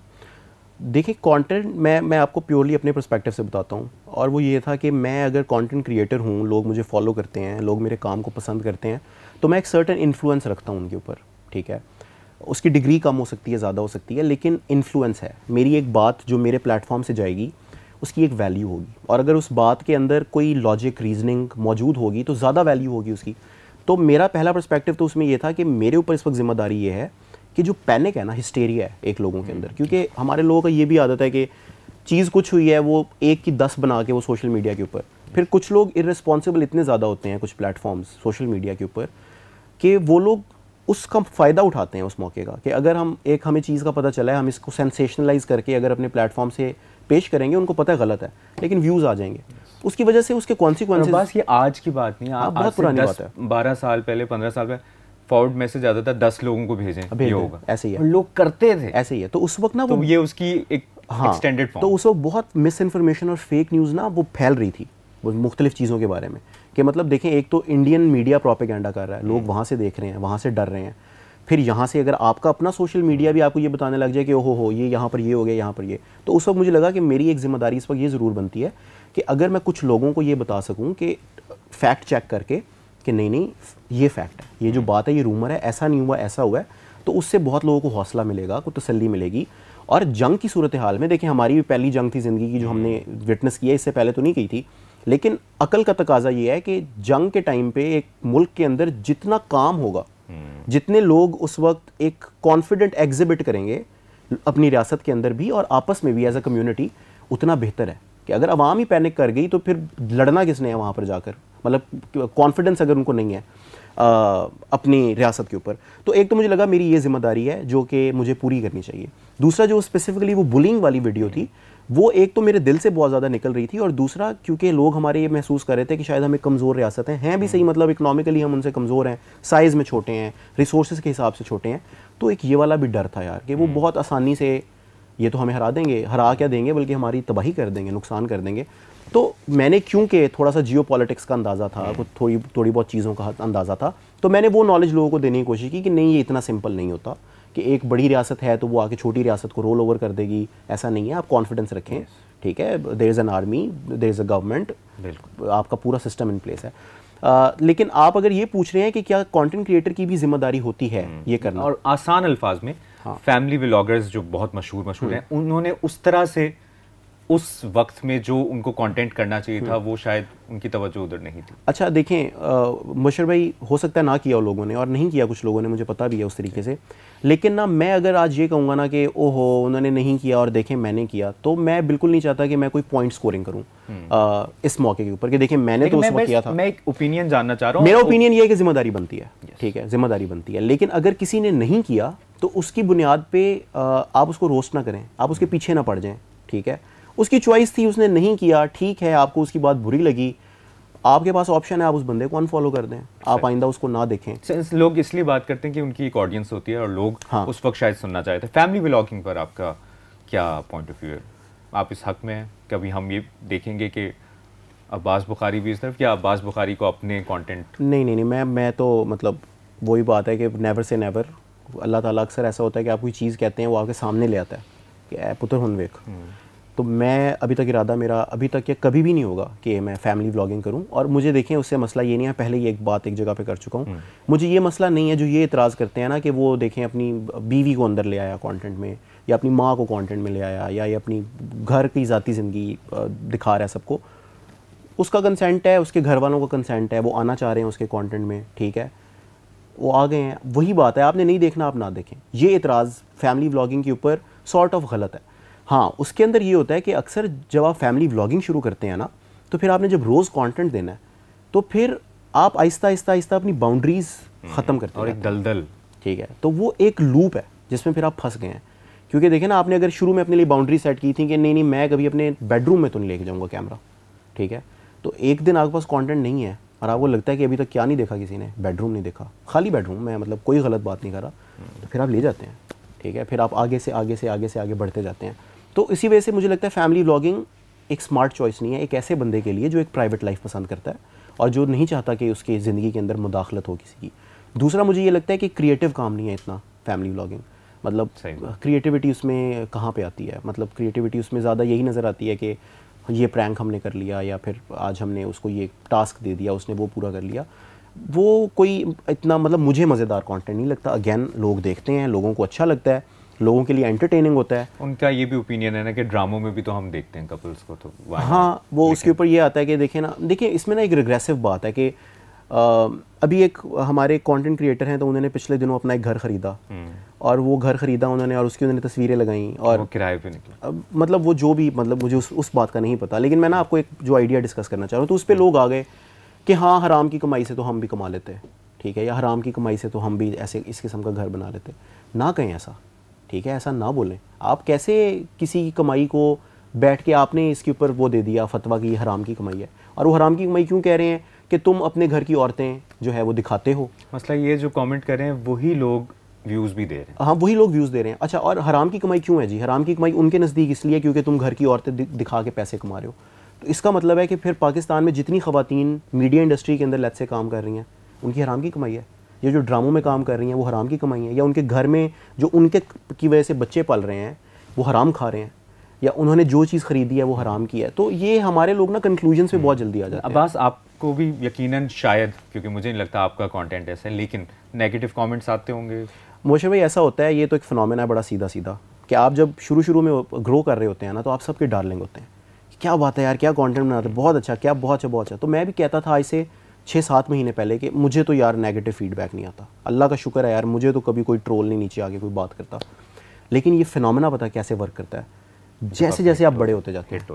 देखिए कंटेंट मैं आपको प्योरली अपने पर्सपेक्टिव से बताता हूँ, और वो ये था कि मैं अगर कंटेंट क्रिएटर हूँ, लोग मुझे फॉलो करते हैं, लोग मेरे काम को पसंद करते हैं, तो मैं एक सर्टेन इन्फ्लुएंस रखता हूँ उनके ऊपर, ठीक है। उसकी डिग्री कम हो सकती है, ज़्यादा हो सकती है, लेकिन इन्फ्लुएंस है। मेरी एक बात जो मेरे प्लेटफॉर्म से जाएगी उसकी एक वैल्यू होगी, और अगर उस बात के अंदर कोई लॉजिक, रीजनिंग मौजूद होगी तो ज़्यादा वैल्यू होगी उसकी। तो मेरा पहला पर्सपेक्टिव तो उसमें ये था कि मेरे ऊपर इस वक्त जिम्मेदारी ये है कि जो पैनिक है ना, हिस्टेरिया है एक लोगों के अंदर, क्योंकि हमारे लोगों का ये भी आदत है कि चीज़ कुछ हुई है वो 1 की 10 बना के वो सोशल मीडिया के ऊपर, फिर कुछ लोग इर्रेस्पॉन्सिबल इतने ज़्यादा होते हैं कुछ प्लेटफॉर्म्स सोशल मीडिया के ऊपर कि वो लोग उसका फ़ायदा उठाते हैं उस मौके का, कि अगर हमें चीज़ का पता चला है, हम इसको सेंसेशनलाइज करके अगर अपने प्लेटफॉर्म से पेश करेंगे, उनको पता है गलत है, लेकिन व्यूज़ आ जाएंगे, उसकी वजह से उसके कॉन्सिक्वेंसेस। बस ये आज की बात नहीं, आप बहुत पुरानी बात है। 12 साल पहले, 15 साल पहले फॉरवर्ड मैसेज आता था, 10 लोगों को भेजें, ये होगा, ऐसे ही है, और लोग करते थे, ऐसे ही है। तो उस वक्त ना तो ये उसकी एक एक्सटेंडेड फॉर्म, तो उस वक्त बहुत मिस इन्फॉर्मेशन और फेक न्यूज़ ना वो फैल रही थी वो मुख्तलिफ चीज़ों के बारे में, कि मतलब देखें, एक तो इंडियन मीडिया प्रोपेगेंडा कर रहा है, लोग वहाँ से देख रहे हैं, वहाँ से डर रहे हैं, फिर यहाँ से अगर आपका अपना सोशल मीडिया भी आपको ये बताने लग जाए कि ओहो हो ये यहाँ पर ये हो गया, यहाँ पर ये, तो उस वक्त मुझे लगा कि मेरी एक जिम्मेदारी इस वक्त ये ज़रूर बनती है कि अगर मैं कुछ लोगों को ये बता सकूँ कि फैक्ट चेक करके कि नहीं ये फैक्ट है, ये जो बात है ये रूमर है, ऐसा नहीं हुआ, ऐसा हुआ है, तो उससे बहुत लोगों को हौसला मिलेगा, को तसल्ली मिलेगी। और जंग की सूरत हाल में देखिए, हमारी भी पहली जंग थी ज़िंदगी की जो हमने विटनेस किया, इससे पहले तो नहीं की थी, लेकिन अकल का तकाजा ये है कि जंग के टाइम पे एक मुल्क के अंदर जितना काम होगा, जितने लोग उस वक्त एक कॉन्फिडेंट एग्जिबिट करेंगे अपनी रियासत के अंदर भी और आपस में भी एज अ कम्युनिटी, उतना बेहतर है। कि अगर अवाम ही पैनिक कर गई तो फिर लड़ना किसने है वहाँ पर जाकर, मतलब कॉन्फिडेंस अगर उनको नहीं है अपनी रियासत के ऊपर। तो एक तो मुझे लगा मेरी ये जिम्मेदारी है जो कि मुझे पूरी करनी चाहिए। दूसरा जो स्पेसिफिकली वो बुलिंग वाली वीडियो थी, वो एक तो मेरे दिल से बहुत ज़्यादा निकल रही थी, और दूसरा क्योंकि लोग हमारे ये महसूस कर रहे थे कि शायद हमें कमज़ोर रियासत हैं भी सही, मतलब इकनॉमिकली हम उनसे कमज़ोर हैं, साइज़ में छोटे हैं, रिसोर्सेज के हिसाब से छोटे हैं, तो एक ये वाला भी डर था यार कि वो बहुत आसानी से ये तो हमें हरा देंगे, हरा क्या देंगे बल्कि हमारी तबाही कर देंगे, नुकसान कर देंगे। तो मैंने क्योंकि थोड़ा सा जियो पॉलिटिक्स का अंदाज़ा था, कुछ थोड़ी बहुत चीज़ों का अंदाज़ा था, तो मैंने वो नॉलेज लोगों को देने की कोशिश की कि नहीं, ये इतना सिंपल नहीं होता कि एक बड़ी रियासत है तो वो आके छोटी रियासत को रोल ओवर कर देगी, ऐसा नहीं है। आप कॉन्फिडेंस रखें, ठीक है, there is an army, there is a government, आपका पूरा सिस्टम इन प्लेस है। लेकिन आप अगर ये पूछ रहे हैं कि क्या कंटेंट क्रिएटर की भी जिम्मेदारी होती है ये करना, और आसान अल्फाज में फैमिली व्लॉगर्स जो बहुत मशहूर हैं, उन्होंने उस तरह से उस वक्त में जो उनको कंटेंट करना चाहिए था वो शायद उनकी तवज्जो उधर नहीं थी। अच्छा देखें मुबश्शिर भाई, हो सकता है ना किया लोगों ने और नहीं किया कुछ लोगों ने, मुझे पता भी है उस तरीके से, लेकिन ना मैं अगर आज ये कहूँगा ना कि ओहो उन्होंने नहीं किया और देखें मैंने किया, तो मैं बिल्कुल नहीं चाहता कि मैं कोई पॉइंट स्कोरिंग करूँ इस मौके के ऊपर कि देखिए मैंने तो उस वक्त किया था। मैं एक ओपिनियन जानना चाह रहा हूँ। मेरा ओपिनियन ये है कि जिम्मेदारी बनती है, ठीक है, जिम्मेदारी बनती है, लेकिन अगर किसी ने नहीं किया तो उसकी बुनियाद पर आप उसको रोस्ट ना करें, आप उसके पीछे ना पड़ जाएँ, ठीक है। उसकी चॉइस थी, उसने नहीं किया, ठीक है, आपको उसकी बात बुरी लगी, आपके पास ऑप्शन है, आप उस बंदे को अनफॉलो कर दें, आप आइंदा उसको ना देखें। लोग इसलिए बात करते हैं कि उनकी एक ऑडियंस होती है और लोग उस वक्त शायद सुनना चाहते हैं। फैमिली व्लॉगिंग पर आपका क्या पॉइंट ऑफ व्यू है? आप इस हक में हैं? कभी हम ये देखेंगे कि अब्बास बुखारी भी इस तरफ, या अब्बास बुखारी को अपने कंटेंट? नहीं, मैं तो मतलब वही बात है कि नेवर से नेवर। अल्लाह ताला अक्सर ऐसा होता है कि आप कोई चीज़ कहते हैं वो आपके सामने ले आता है कि ए पुत्र हुनवेक। तो मैं अभी तक इरादा मेरा अभी तक या कभी भी नहीं होगा कि मैं फैमिली व्लॉगिंग करूं। और मुझे देखें उससे मसला ये नहीं है, पहले ही एक बात एक जगह पे कर चुका हूं, मुझे ये मसला नहीं है जो ये इतराज़ करते हैं ना कि वो देखें अपनी बीवी को अंदर ले आया कंटेंट में, या अपनी माँ को कंटेंट में ले आया, या ये अपनी घर की ज़ाती ज़िंदगी दिखा रहा है सबको। उसका कंसेंट है, उसके घर वालों का कंसेंट है, वो आना चाह रहे हैं उसके कंटेंट में, ठीक है, वो आ गए हैं, वही बात है। आपने नहीं देखना, आप ना देखें। ये इतराज़ फैमिली व्लॉगिंग के ऊपर सॉर्ट ऑफ गलत है। हाँ, उसके अंदर ये होता है कि अक्सर जब आप फैमिली व्लॉगिंग शुरू करते हैं ना, तो फिर आपने जब रोज़ कंटेंट देना है तो फिर आप आहिस्ता आहिस्ता अपनी बाउंड्रीज़ ख़त्म करते हैं, और एक दलदल, ठीक है, तो वो एक लूप है जिसमें फिर आप फंस गए हैं। क्योंकि देखें ना, आपने अगर शुरू में अपने लिए बाउंड्री सेट की थी कि नहीं मैं कभी अपने बेडरूम में तो नहीं लेके जाऊँगा कैमरा, ठीक है, तो एक दिन आपके पास कॉन्टेंट नहीं है और आपको लगता है कि अभी तक क्या नहीं देखा किसी ने, बेडरूम नहीं देखा, खाली बेडरूम में, मतलब कोई गलत बात नहीं कर रहा, तो फिर आप ले जाते हैं, ठीक है, फिर आप आगे से आगे बढ़ते जाते हैं। तो इसी वजह से मुझे लगता है फैमिली व्लॉगिंग एक स्मार्ट चॉइस नहीं है एक ऐसे बंदे के लिए जो एक प्राइवेट लाइफ पसंद करता है और जो नहीं चाहता कि उसकी ज़िंदगी के अंदर मुदाखलत हो किसी की। दूसरा मुझे ये लगता है कि क्रिएटिव काम नहीं है इतना फैमिली व्लॉगिंग, मतलब क्रिएटिविटी उसमें कहाँ पे आती है, मतलब क्रिएटिविटी उसमें ज़्यादा यही नज़र आती है कि ये प्रैंक हमने कर लिया या फिर आज हमने उसको ये टास्क दे दिया, उसने वो पूरा कर लिया। वो कोई इतना मतलब मुझे मज़ेदार कंटेंट नहीं लगता। अगेन लोग देखते हैं, लोगों को अच्छा लगता है, लोगों के लिए एंटरटेनिंग होता है। उनका ये भी ओपिनियन है ना कि ड्रामों में भी तो हम देखते हैं कपल्स को, तो हाँ वो उसके ऊपर ये आता है कि देखिए ना, देखिए इसमें ना एक रिग्रेसिव बात है कि अभी एक हमारे कंटेंट क्रिएटर हैं तो उन्होंने पिछले दिनों अपना एक घर ख़रीदा और वो घर ख़रीदा उन्होंने और उसकी उन्होंने तस्वीरें लगाई और वो किराए पे निकला। मतलब वो जो भी, मतलब मुझे उस बात का नहीं पता, लेकिन मैं ना आपको एक जो आइडिया डिस्कस करना चाह रहा हूँ, तो उस पर लोग आ गए कि हाँ हराम की कमाई से तो हम भी कमा लेते हैं, ठीक है, या हराम की कमाई से तो हम भी ऐसे इस किस्म का घर बना लेते। ना कहें ऐसा, ठीक है, ऐसा ना बोलें। आप कैसे किसी की कमाई को बैठ के आपने इसके ऊपर वो दे दिया फतवा कि हराम की कमाई है, और वो हराम की कमाई क्यों कह रहे हैं कि तुम अपने घर की औरतें जो है वो दिखाते हो। मसला ये जो कमेंट कर रहे हैं वही लोग व्यूज़ भी दे रहे हैं। हाँ वही लोग व्यूज़ दे रहे हैं। अच्छा, और हराम की कमाई क्यों है जी? हराम की कमाई उनके नज़दीक इसलिए क्योंकि तुम घर की औरतें दिखा के पैसे कमा रहे हो। तो इसका मतलब है कि फिर पाकिस्तान में जितनी ख़वातीन मीडिया इंडस्ट्री के अंदर लेट्स से काम कर रही हैं उनकी हराम की कमाई है, या जो ड्रामों में काम कर रही हैं वो हराम की कमाई है, या उनके घर में जो उनके की वजह से बच्चे पल रहे हैं वो हराम खा रहे हैं, या उन्होंने जो चीज़ ख़रीदी है वो हराम की है। तो ये हमारे लोग ना कंक्लूजन पे बहुत जल्दी आ जाते हैं। अब्बास आपको भी यकीनन शायद, क्योंकि मुझे नहीं लगता आपका कंटेंट ऐसा है, लेकिन नेगेटिव कमेंट्स आते होंगे। मोशर भाई ऐसा होता है, ये तो एक फिनोमेना है बड़ा सीधा सीधा, कि आप जब शुरू में ग्रो कर रहे होते हैं ना तो आप सबके डार्लिंग होते हैं, क्या बात है यार, क्या कंटेंट बनाते हैं, बहुत अच्छा, क्या बहुत अच्छा बहुत अच्छा। तो मैं भी कहता था आज से 6-7 महीने पहले कि मुझे तो यार नेगेटिव फीडबैक नहीं आता, अल्लाह का शुक्र है यार, मुझे तो कभी कोई ट्रोल नहीं नीचे आके कोई बात करता। लेकिन ये फिनोमेना पता कैसे वर्क करता है, जैसे जैसे आप बड़े होते जाते हैं,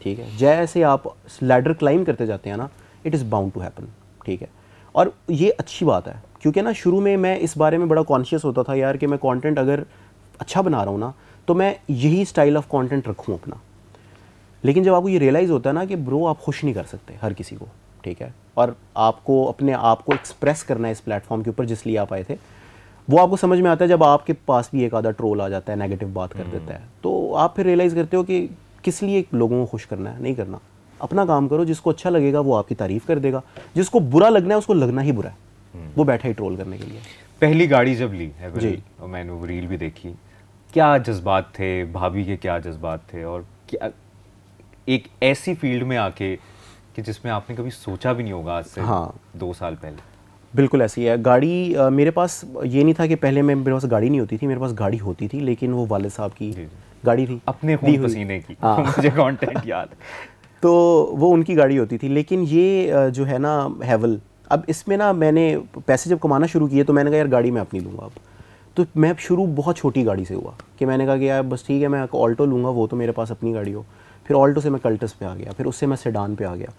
ठीक है, जैसे आप लैडर क्लाइंब करते जाते हैं ना, it is bound to happen, ठीक है। और ये अच्छी बात है, क्योंकि ना शुरू में मैं इस बारे में बड़ा कॉन्शियस होता था यार कि मैं कंटेंट अगर अच्छा बना रहा हूँ ना तो मैं यही स्टाइल ऑफ कंटेंट रखूँ अपना। लेकिन जब आपको ये रियलाइज़ होता है ना कि ब्रो आप खुश नहीं कर सकते हर किसी को, ठीक है, और आपको अपने आप को एक्सप्रेस करना है इस प्लेटफॉर्म के ऊपर जिस लिए आप आए थे, वो आपको समझ में आता है जब आपके पास भी एक आधा ट्रोल आ जाता है, नेगेटिव बात कर देता है, तो आप फिर रियलाइज़ करते हो कि किस लिए लोगों को खुश करना है, नहीं करना। अपना काम करो, जिसको अच्छा लगेगा वो आपकी तारीफ़ कर देगा, जिसको बुरा लगना है उसको लगना ही बुरा है, वो बैठा ही ट्रोल करने के लिए। पहली गाड़ी जब ली है जी, और मैंने वो रील भी देखी, क्या जज्बात थे, भाभी के क्या जज्बात थे, और क्या एक ऐसी फील्ड में आके कि जिसमें आपने कभी सोचा भी नहीं होगा आज से 2 साल पहले। बिल्कुल ऐसी है गाड़ी। मेरे पास ये नहीं था कि पहले मेरे पास गाड़ी नहीं होती थी, मेरे पास गाड़ी होती थी, लेकिन वो वालिद साहब की गाड़ी थी, अपने खून पसीने की। मुझे कंटेंट याद है। तो वो उनकी गाड़ी होती थी। लेकिन ये जो है ना हैवल, अब इसमें ना मैंने पैसे जब कमाना शुरू किए तो मैंने कहा यार गाड़ी मैं अपनी लूँगा अब। तो मैं शुरू बहुत छोटी गाड़ी से हुआ कि मैंने कहा कि यार बस ठीक है मैं ऑल्टो लूँगा, वो तो मेरे पास अपनी गाड़ी हो। फिर ऑल्टो से मैं कल्टस पे आ गया, फिर उससे मैं सेडान पे आ गया।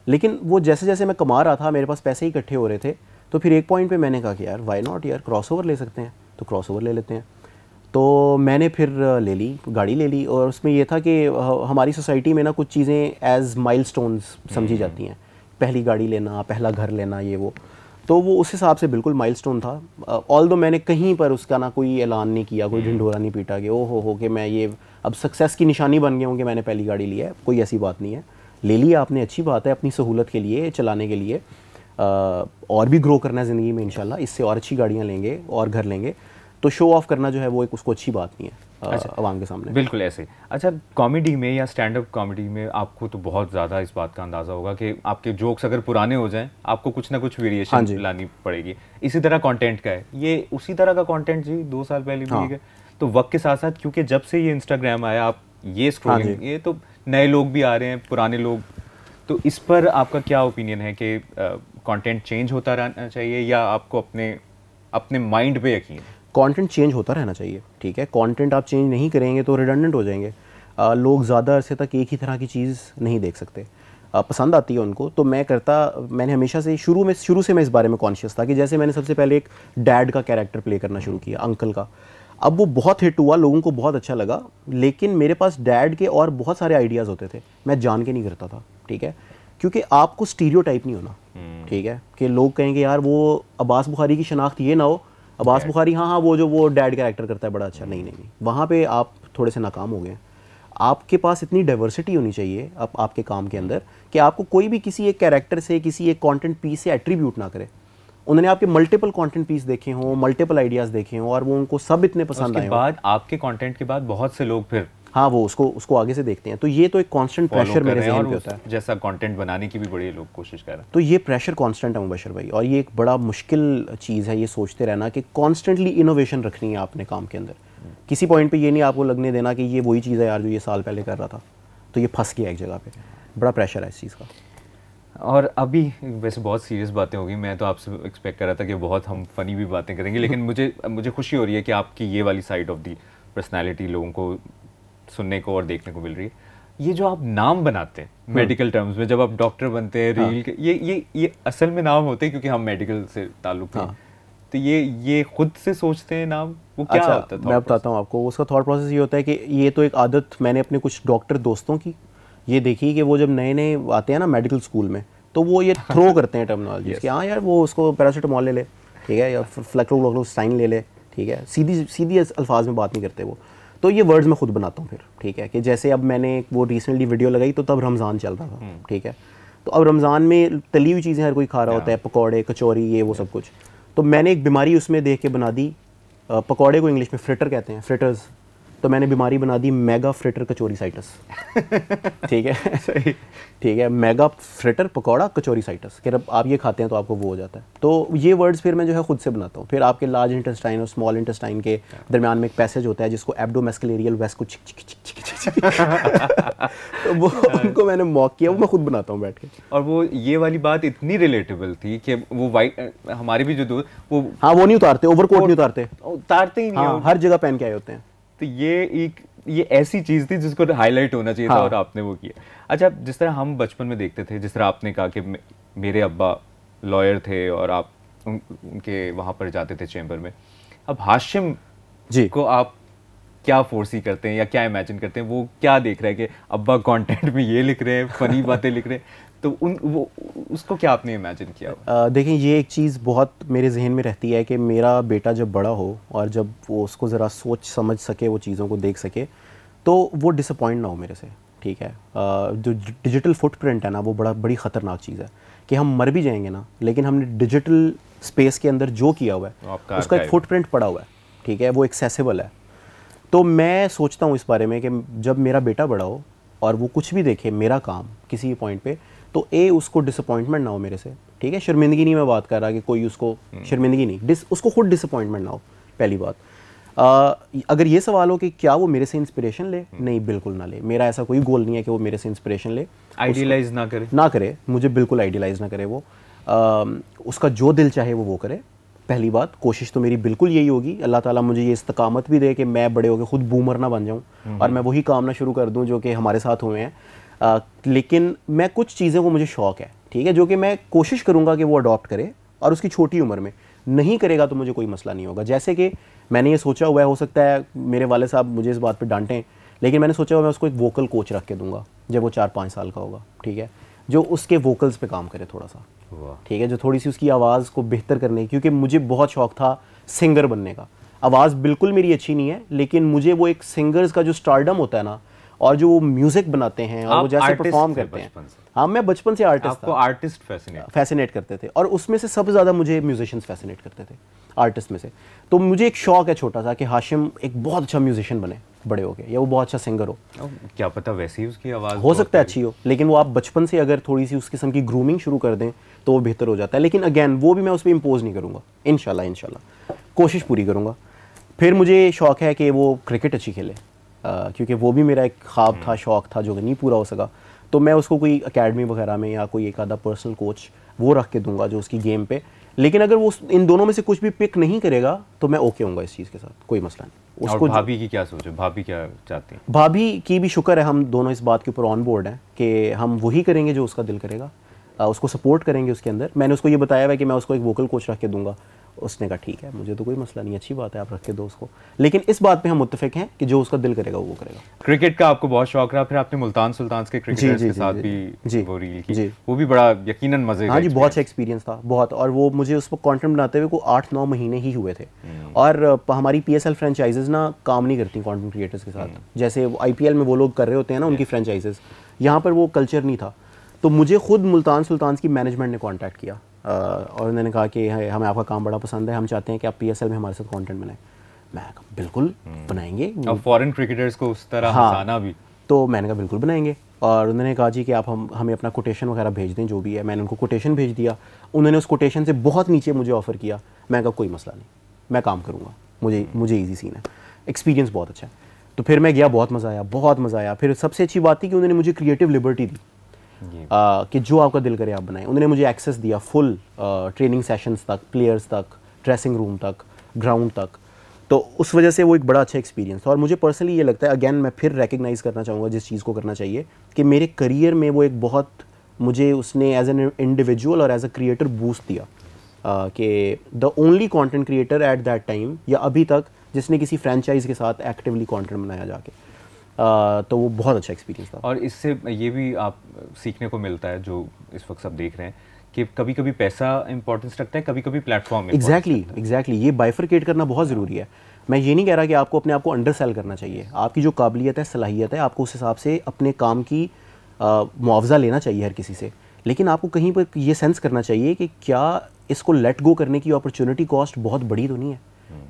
लेकिन वो जैसे जैसे मैं कमा रहा था, मेरे पास पैसे ही इकट्ठे हो रहे थे, तो फिर एक पॉइंट पे मैंने कहा कि यार वाई नॉट यार, क्रॉसओवर ले सकते हैं, तो क्रॉसओवर ले लेते हैं। तो मैंने फिर ले ली, गाड़ी ले ली। और उसमें ये था कि हमारी सोसाइटी में ना कुछ चीज़ें एज माइलस्टोन्स समझी जाती हैं, पहली गाड़ी लेना, पहला घर लेना, ये वो। तो वो उस हिसाब से बिल्कुल माइलस्टोन था। ऑल्दो मैंने कहीं पर उसका ना कोई ऐलान नहीं किया, कोई ढिंढोरा नहीं पीटा कि ओ हो कि मैं ये अब सक्सेस की निशानी बन गया हूँ कि मैंने पहली गाड़ी ली है। कोई ऐसी बात नहीं है, ले लिया आपने, अच्छी बात है, अपनी सहूलत के लिए, चलाने के लिए। और भी ग्रो करना है ज़िंदगी में इंशाल्लाह, इससे और अच्छी गाड़ियाँ लेंगे और घर लेंगे। तो शो ऑफ करना जो है वो एक उसको अच्छी बात नहीं है आवाम के सामने। बिल्कुल ऐसे। अच्छा, कॉमेडी में या स्टैंड अप कॉमेडी में आपको तो बहुत ज़्यादा इस बात का अंदाज़ा होगा कि आपके जोक्स अगर पुराने हो जाएं आपको कुछ ना कुछ वेरिएशन लानी पड़ेगी। इसी तरह कंटेंट का है, ये उसी तरह का कंटेंट जी 2 साल पहले भी है। तो वक्त के साथ साथ, क्योंकि जब से ये इंस्टाग्राम आया, आप ये स्क्रॉलिंग, ये तो नए लोग भी आ रहे हैं, पुराने लोग, तो इस पर आपका क्या ओपिनियन है कि कंटेंट चेंज होता रहना चाहिए या आपको अपने माइंड पे यकीन? कंटेंट चेंज होता रहना चाहिए, ठीक है। कंटेंट आप चेंज नहीं करेंगे तो रिडंडेंट हो जाएंगे। लोग ज़्यादा अरसे तक एक ही तरह की चीज़ नहीं देख सकते, पसंद आती है उनको। तो मैंने हमेशा से शुरू से मैं इस बारे में कॉन्शियस था कि जैसे मैंने सबसे पहले एक डैड का कैरेक्टर प्ले करना शुरू किया, अंकल का। अब वो बहुत हिट हुआ, लोगों को बहुत अच्छा लगा, लेकिन मेरे पास डैड के और बहुत सारे आइडियाज़ होते थे, मैं जान के नहीं करता था, ठीक है। क्योंकि आपको स्टीरियोटाइप नहीं होना, ठीक है, कि लोग कहेंगे यार वो अब्बास बुखारी की शनाख्त ये ना हो, अब्बास बुखारी हाँ वो डैड कैरेक्टर करता है बड़ा अच्छा, नहीं, वहाँ पे आप थोड़े से नाकाम हो गए। आपके पास इतनी डाइवर्सिटी होनी चाहिए आपके काम के अंदर कि आपको कोई भी किसी एक कैरेक्टर से, किसी एक कंटेंट पीस से एट्रीब्यूट ना करे उन्होंने आपके मल्टीपल कंटेंट पीस देखे हों, मल्टीपल आइडियाज़ देखे हों और वो उनको सब इतने पसंद आए। उसके बाद आपके कंटेंट के बाद बहुत से लोग फिर हाँ वो उसको आगे से देखते हैं। तो ये तो एक कांस्टेंट प्रेशर मेरे ज़हन पे होता है, जैसा कंटेंट बनाने की भी बड़ी लोग कोशिश कर रहे हैं। तो ये प्रेशर कांस्टेंट है मुबशर भाई, और ये एक बड़ा मुश्किल चीज़ है ये सोचते रहना कि कॉन्स्टेंटली इनोवेशन रखनी है आपने काम के अंदर। किसी पॉइंट पे ये नहीं आपको लगने देना कि ये वही चीज़ है यार जो ये साल पहले कर रहा था, तो ये फंस गया एक जगह पे। बड़ा प्रेशर है इस चीज़ का। और अभी वैसे बहुत सीरियस बातें होगी, मैं तो आपसे एक्सपेक्ट कर रहा था कि बहुत हम फनी भी बातें करेंगे, लेकिन मुझे खुशी हो रही है कि आपकी ये वाली साइड ऑफ दी पर्सनैलिटी लोगों को सुनने को और देखने को मिल रही है। ये जो आप नाम बनाते हैं मेडिकल टर्म्स में, जब आप डॉक्टर बनते हैं, रील के ये असल में नाम होते हैं क्योंकि हम मेडिकल से ताल्लुक है। तो ये खुद से सोचते हैं नाम, वो क्या होता है? मैं बताता हूँ आपको। उसका थॉट प्रोसेस ये होता है कि ये तो एक आदत मैंने अपने कुछ डॉक्टर दोस्तों की ये देखी कि वो जब नए नए आते हैं ना मेडिकल स्कूल में, तो वो ये थ्रो करते हैं टर्मिनोलॉजी कि हाँ यार वो उसको पैरासीटामोल ले ले, ठीक है, या फ्लेक्लोक्लोस्टाइन ले ले, ठीक है, सीधी अल्फाज में बात नहीं करते वो। तो ये वर्ड्स मैं खुद बनाता हूँ फिर, ठीक है, कि जैसे अब मैंने वो रिसेंटली वीडियो लगाई तो तब रमज़ान चल रहा था, ठीक है, तो अब रमज़ान में तली हुई चीज़ें हर कोई खा रहा होता है, पकौड़े कचौरी ये वो सब कुछ। तो मैंने एक बीमारी उसमें देख के बना दी, पकौड़े को इंग्लिश में फ्रिटर कहते हैं, फ्रिटर्स, तो मैंने बीमारी बना दी मेगा फ्रिटर कचौरीसाइटिस। ठीक है, ठीक है, मेगा फ्रिटर पकौड़ा कचौरीसाइटिस, कि आप ये खाते हैं तो आपको वो हो जाता है। तो ये वर्ड्स फिर मैं जो है खुद से बनाता हूँ। फिर आपके लार्ज इंटेस्टाइन और स्मॉल इंटेस्टाइन के दरमियान में एक पैसेज होता है जिसको एब्डोमेस्कुलेरियल वेस्को तो वो उनको मैंने मॉक किया, वो मैं खुद बनाता हूँ बैठ के। और वो ये वाली बात इतनी रिलेटेबल थी कि वो वाइट हमारे भी जो दोस्त वो वो नहीं उतारते, ओवरकोट नहीं उतारते ही नहीं, हर जगह पहन के आए होते हैं। तो ये ऐसी चीज़ थी जिसको हाईलाइट होना चाहिए था और आपने वो किया। अच्छा, जिस तरह हम बचपन में देखते थे, जिस तरह आपने कहा कि मेरे अब्बा लॉयर थे और आप उनके वहाँ पर जाते थे चैम्बर में, अब हाशिम जी को आप क्या फोर्सी करते हैं या क्या इमेजिन करते हैं? वो क्या देख रहे हैं कि अब्बा कंटेंट में ये लिख रहे हैं, फनी बातें लिख रहे हैं, तो उसको क्या आपने इमेजिन किया? देखें, ये एक चीज़ बहुत मेरे जहन में रहती है कि मेरा बेटा जब बड़ा हो और जब वो उसको ज़रा सोच समझ सके, वो चीज़ों को देख सके, तो वो डिसअपॉइंट ना हो मेरे से, ठीक है। जो डिजिटल फुटप्रिंट है ना, वो बड़ी ख़तरनाक चीज़ है कि हम मर भी जाएंगे ना, लेकिन हमने डिजिटल स्पेस के अंदर जो किया हुआ है उसका एक फुटप्रिंट पड़ा हुआ है, ठीक है, वो एक्सेसिबल है। तो मैं सोचता हूँ इस बारे में कि जब मेरा बेटा बड़ा हो और वो कुछ भी देखे मेरा काम किसी पॉइंट पे, तो उसको डिसअपॉइंटमेंट ना हो मेरे से, ठीक है। शर्मिंदगी नहीं मैं बात कर रहा कि कोई उसको शर्मिंदगी नहीं, उसको खुद डिसअपॉइंटमेंट ना हो, पहली बात। अगर ये सवाल हो कि क्या वो मेरे से इंस्पिरेशन ले, नहीं, बिल्कुल ना ले। मेरा ऐसा कोई गोल नहीं है कि वो मेरे से इंस्पिरेशन ले, आइडियलाइज ना करे, मुझे बिल्कुल आइडियलाइज ना करे वो। उसका जो दिल चाहे वो करे, पहली बात। कोशिश तो मेरी बिल्कुल यही होगी, अल्लाह ताला मुझे ये इस्तकामत भी दे कि मैं बड़े होकर खुद बूमर ना बन जाऊँ और मैं वही काम ना शुरू कर दूँ जो कि हमारे साथ हुए हैं। लेकिन मैं कुछ चीज़ों को मुझे शौक़ है, ठीक है, जो कि मैं कोशिश करूँगा कि वो अडॉप्ट करे, और उसकी छोटी उम्र में नहीं करेगा तो मुझे कोई मसला नहीं होगा। जैसे कि मैंने ये सोचा हुआ है, हो सकता है मेरे वाले साहब मुझे इस बात पर डांटें, लेकिन मैंने सोचा हुआ मैं उसको एक वोकल कोच रख के दूँगा जब वो 4-5 साल का होगा, ठीक है, जो उसके वोकल्स पे काम करे थोड़ा सा, ठीक है, जो थोड़ी सी उसकी आवाज़ को बेहतर करने की, क्योंकि मुझे बहुत शौक़ था सिंगर बनने का। आवाज़ बिल्कुल मेरी अच्छी नहीं है, लेकिन मुझे वो एक सिंगर्स का जो स्टारडम होता है ना, और जो वो म्यूजिक बनाते हैं और वो जैसे परफॉर्म करते हैं। हाँ, मैं बचपन से आर्टिस्ट था। आर्टिस्ट फैसिनेट करते थे, और उसमें से सबसे ज़्यादा मुझे म्यूजिशियंस फैसिनेट करते थे आर्टिस्ट में से। तो मुझे एक शौक़ है छोटा सा कि हाशिम एक बहुत अच्छा म्यूजिशियन बने बड़े हो गए, या वो बहुत अच्छा सिंगर हो। क्या पता वैसे ही उसकी आवाज़ हो सकता है अच्छी हो, लेकिन वो आप बचपन से अगर थोड़ी सी उस किस्म की ग्रूमिंग शुरू कर दें तो वो बेहतर हो जाता है। लेकिन अगेन वो भी मैं उस पर इम्पोज नहीं करूँगा, इंशाल्लाह कोशिश पूरी करूँगा। फिर मुझे शौक़ है कि वो क्रिकेट अच्छी खेले, क्योंकि वो भी मेरा एक ख्वाब था, शौक़ था, जो कि नहीं पूरा हो सका। तो मैं उसको कोई एकेडमी वगैरह में या कोई एक आधा पर्सनल कोच वो रख के दूंगा जो उसकी गेम पे। लेकिन अगर वो इन दोनों में से कुछ भी पिक नहीं करेगा तो मैं ओके होऊंगा इस चीज़ के साथ, कोई मसला नहीं। उसको भाभी की क्या सोच है? भाभी क्या चाहती है? भाभी की भी शुक्र है, हम दोनों इस बात के ऊपर ऑन बोर्ड हैं कि हम वही करेंगे जो उसका दिल करेगा, उसको सपोर्ट करेंगे उसके अंदर। मैंने उसको ये बताया हुआ है कि मैं उसको एक वोकल कोच रख के दूंगा। उसने कहा ठीक है, मुझे तो कोई मसला नहीं, अच्छी बात है, आप रख के दो उसको। लेकिन इस बात पे हम मुत्तफिक हैं कि जो उसका दिल करेगा वो करेगा। क्रिकेट का आपको बहुत शौक रहा, फिर आपने मुल्तान सुल्तान्स के क्रिकेटर्स के साथ भी वो रील की, वो भी बड़ा यकीनन मजे। हाँ जी, बहुत अच्छा एक्सपीरियंस था, बहुत। और वो मुझे उस पर कंटेंट बनाते हुए को 8-9 महीने ही हुए थे। और हमारी PSL फ्रेंचाइजेज ना काम नहीं करती कंटेंट क्रिएटर्स के साथ, जैसे IPL में वो लोग कर रहे होते हैं ना उनकी फ्रेंचाइजेज, यहाँ पर वो कल्चर नहीं था। तो मुझे खुद मुल्तान सुल्तान्स की मैनेजमेंट ने कॉन्टैक्ट किया और उन्होंने कहा कि हमें आपका काम बड़ा पसंद है, हम चाहते हैं कि आप PSL में हमारे साथ कंटेंट बनाएं। मैं कहा बिल्कुल बनाएंगे। और फॉरेन क्रिकेटर्स को उस तरह हंसाना भी। तो मैंने कहा बिल्कुल बनाएंगे। और उन्होंने कहा जी कि आप हमें अपना कोटेशन वगैरह भेज दें जो भी है। मैंने उनको कोटेशन भेज दिया। उन्होंने उस कोटेशन से बहुत नीचे मुझे ऑफ़र किया। मैं कहा कोई मसला नहीं, मैं काम करूँगा, मुझे ईजी सीन है, एक्सपीरियंस बहुत अच्छा है। तो फिर मैं गया, बहुत मज़ा आया। फिर सबसे अच्छी बात थी कि उन्होंने मुझे क्रिएटिव लिबर्टी दी कि जो आपका दिल करे आप बनाएं। उन्होंने मुझे एक्सेस दिया फुल ट्रेनिंग सेशंस तक, प्लेयर्स तक, ड्रेसिंग रूम तक, ग्राउंड तक। तो उस वजह से वो एक बड़ा अच्छा एक्सपीरियंस था। और मुझे पर्सनली ये लगता है, अगेन मैं फिर रिकग्नाइज़ करना चाहूँगा जिस चीज़ को करना चाहिए, कि मेरे करियर में वो एक बहुत, मुझे उसने एज एन इंडिविजुअल और एज अ क्रिएटर बूस्ट दिया कि the only content creator at that time या अभी तक जिसने किसी फ्रेंचाइज के साथ एक्टिवली कंटेंट बनाया जाके, तो वो बहुत अच्छा एक्सपीरियंस था। और इससे ये भी आप सीखने को मिलता है, जो इस वक्त सब देख रहे हैं, कि कभी कभी पैसा इंपॉर्टेंस रखता है, कभी कभी प्लेटफॉर्म। एग्जैक्टली ये बाइफरकेट करना बहुत ज़रूरी है। मैं ये नहीं कह रहा कि आपको अपने आप को अंडर सेल करना चाहिए। आपकी जो काबिलियत है, सलाहियत है, आपको उस हिसाब से अपने काम की मुआवजा लेना चाहिए हर किसी से। लेकिन आपको कहीं पर ये सेंस करना चाहिए कि क्या इसको लेट गो करने की अपॉर्चुनिटी कॉस्ट बहुत बड़ी तो नहीं है,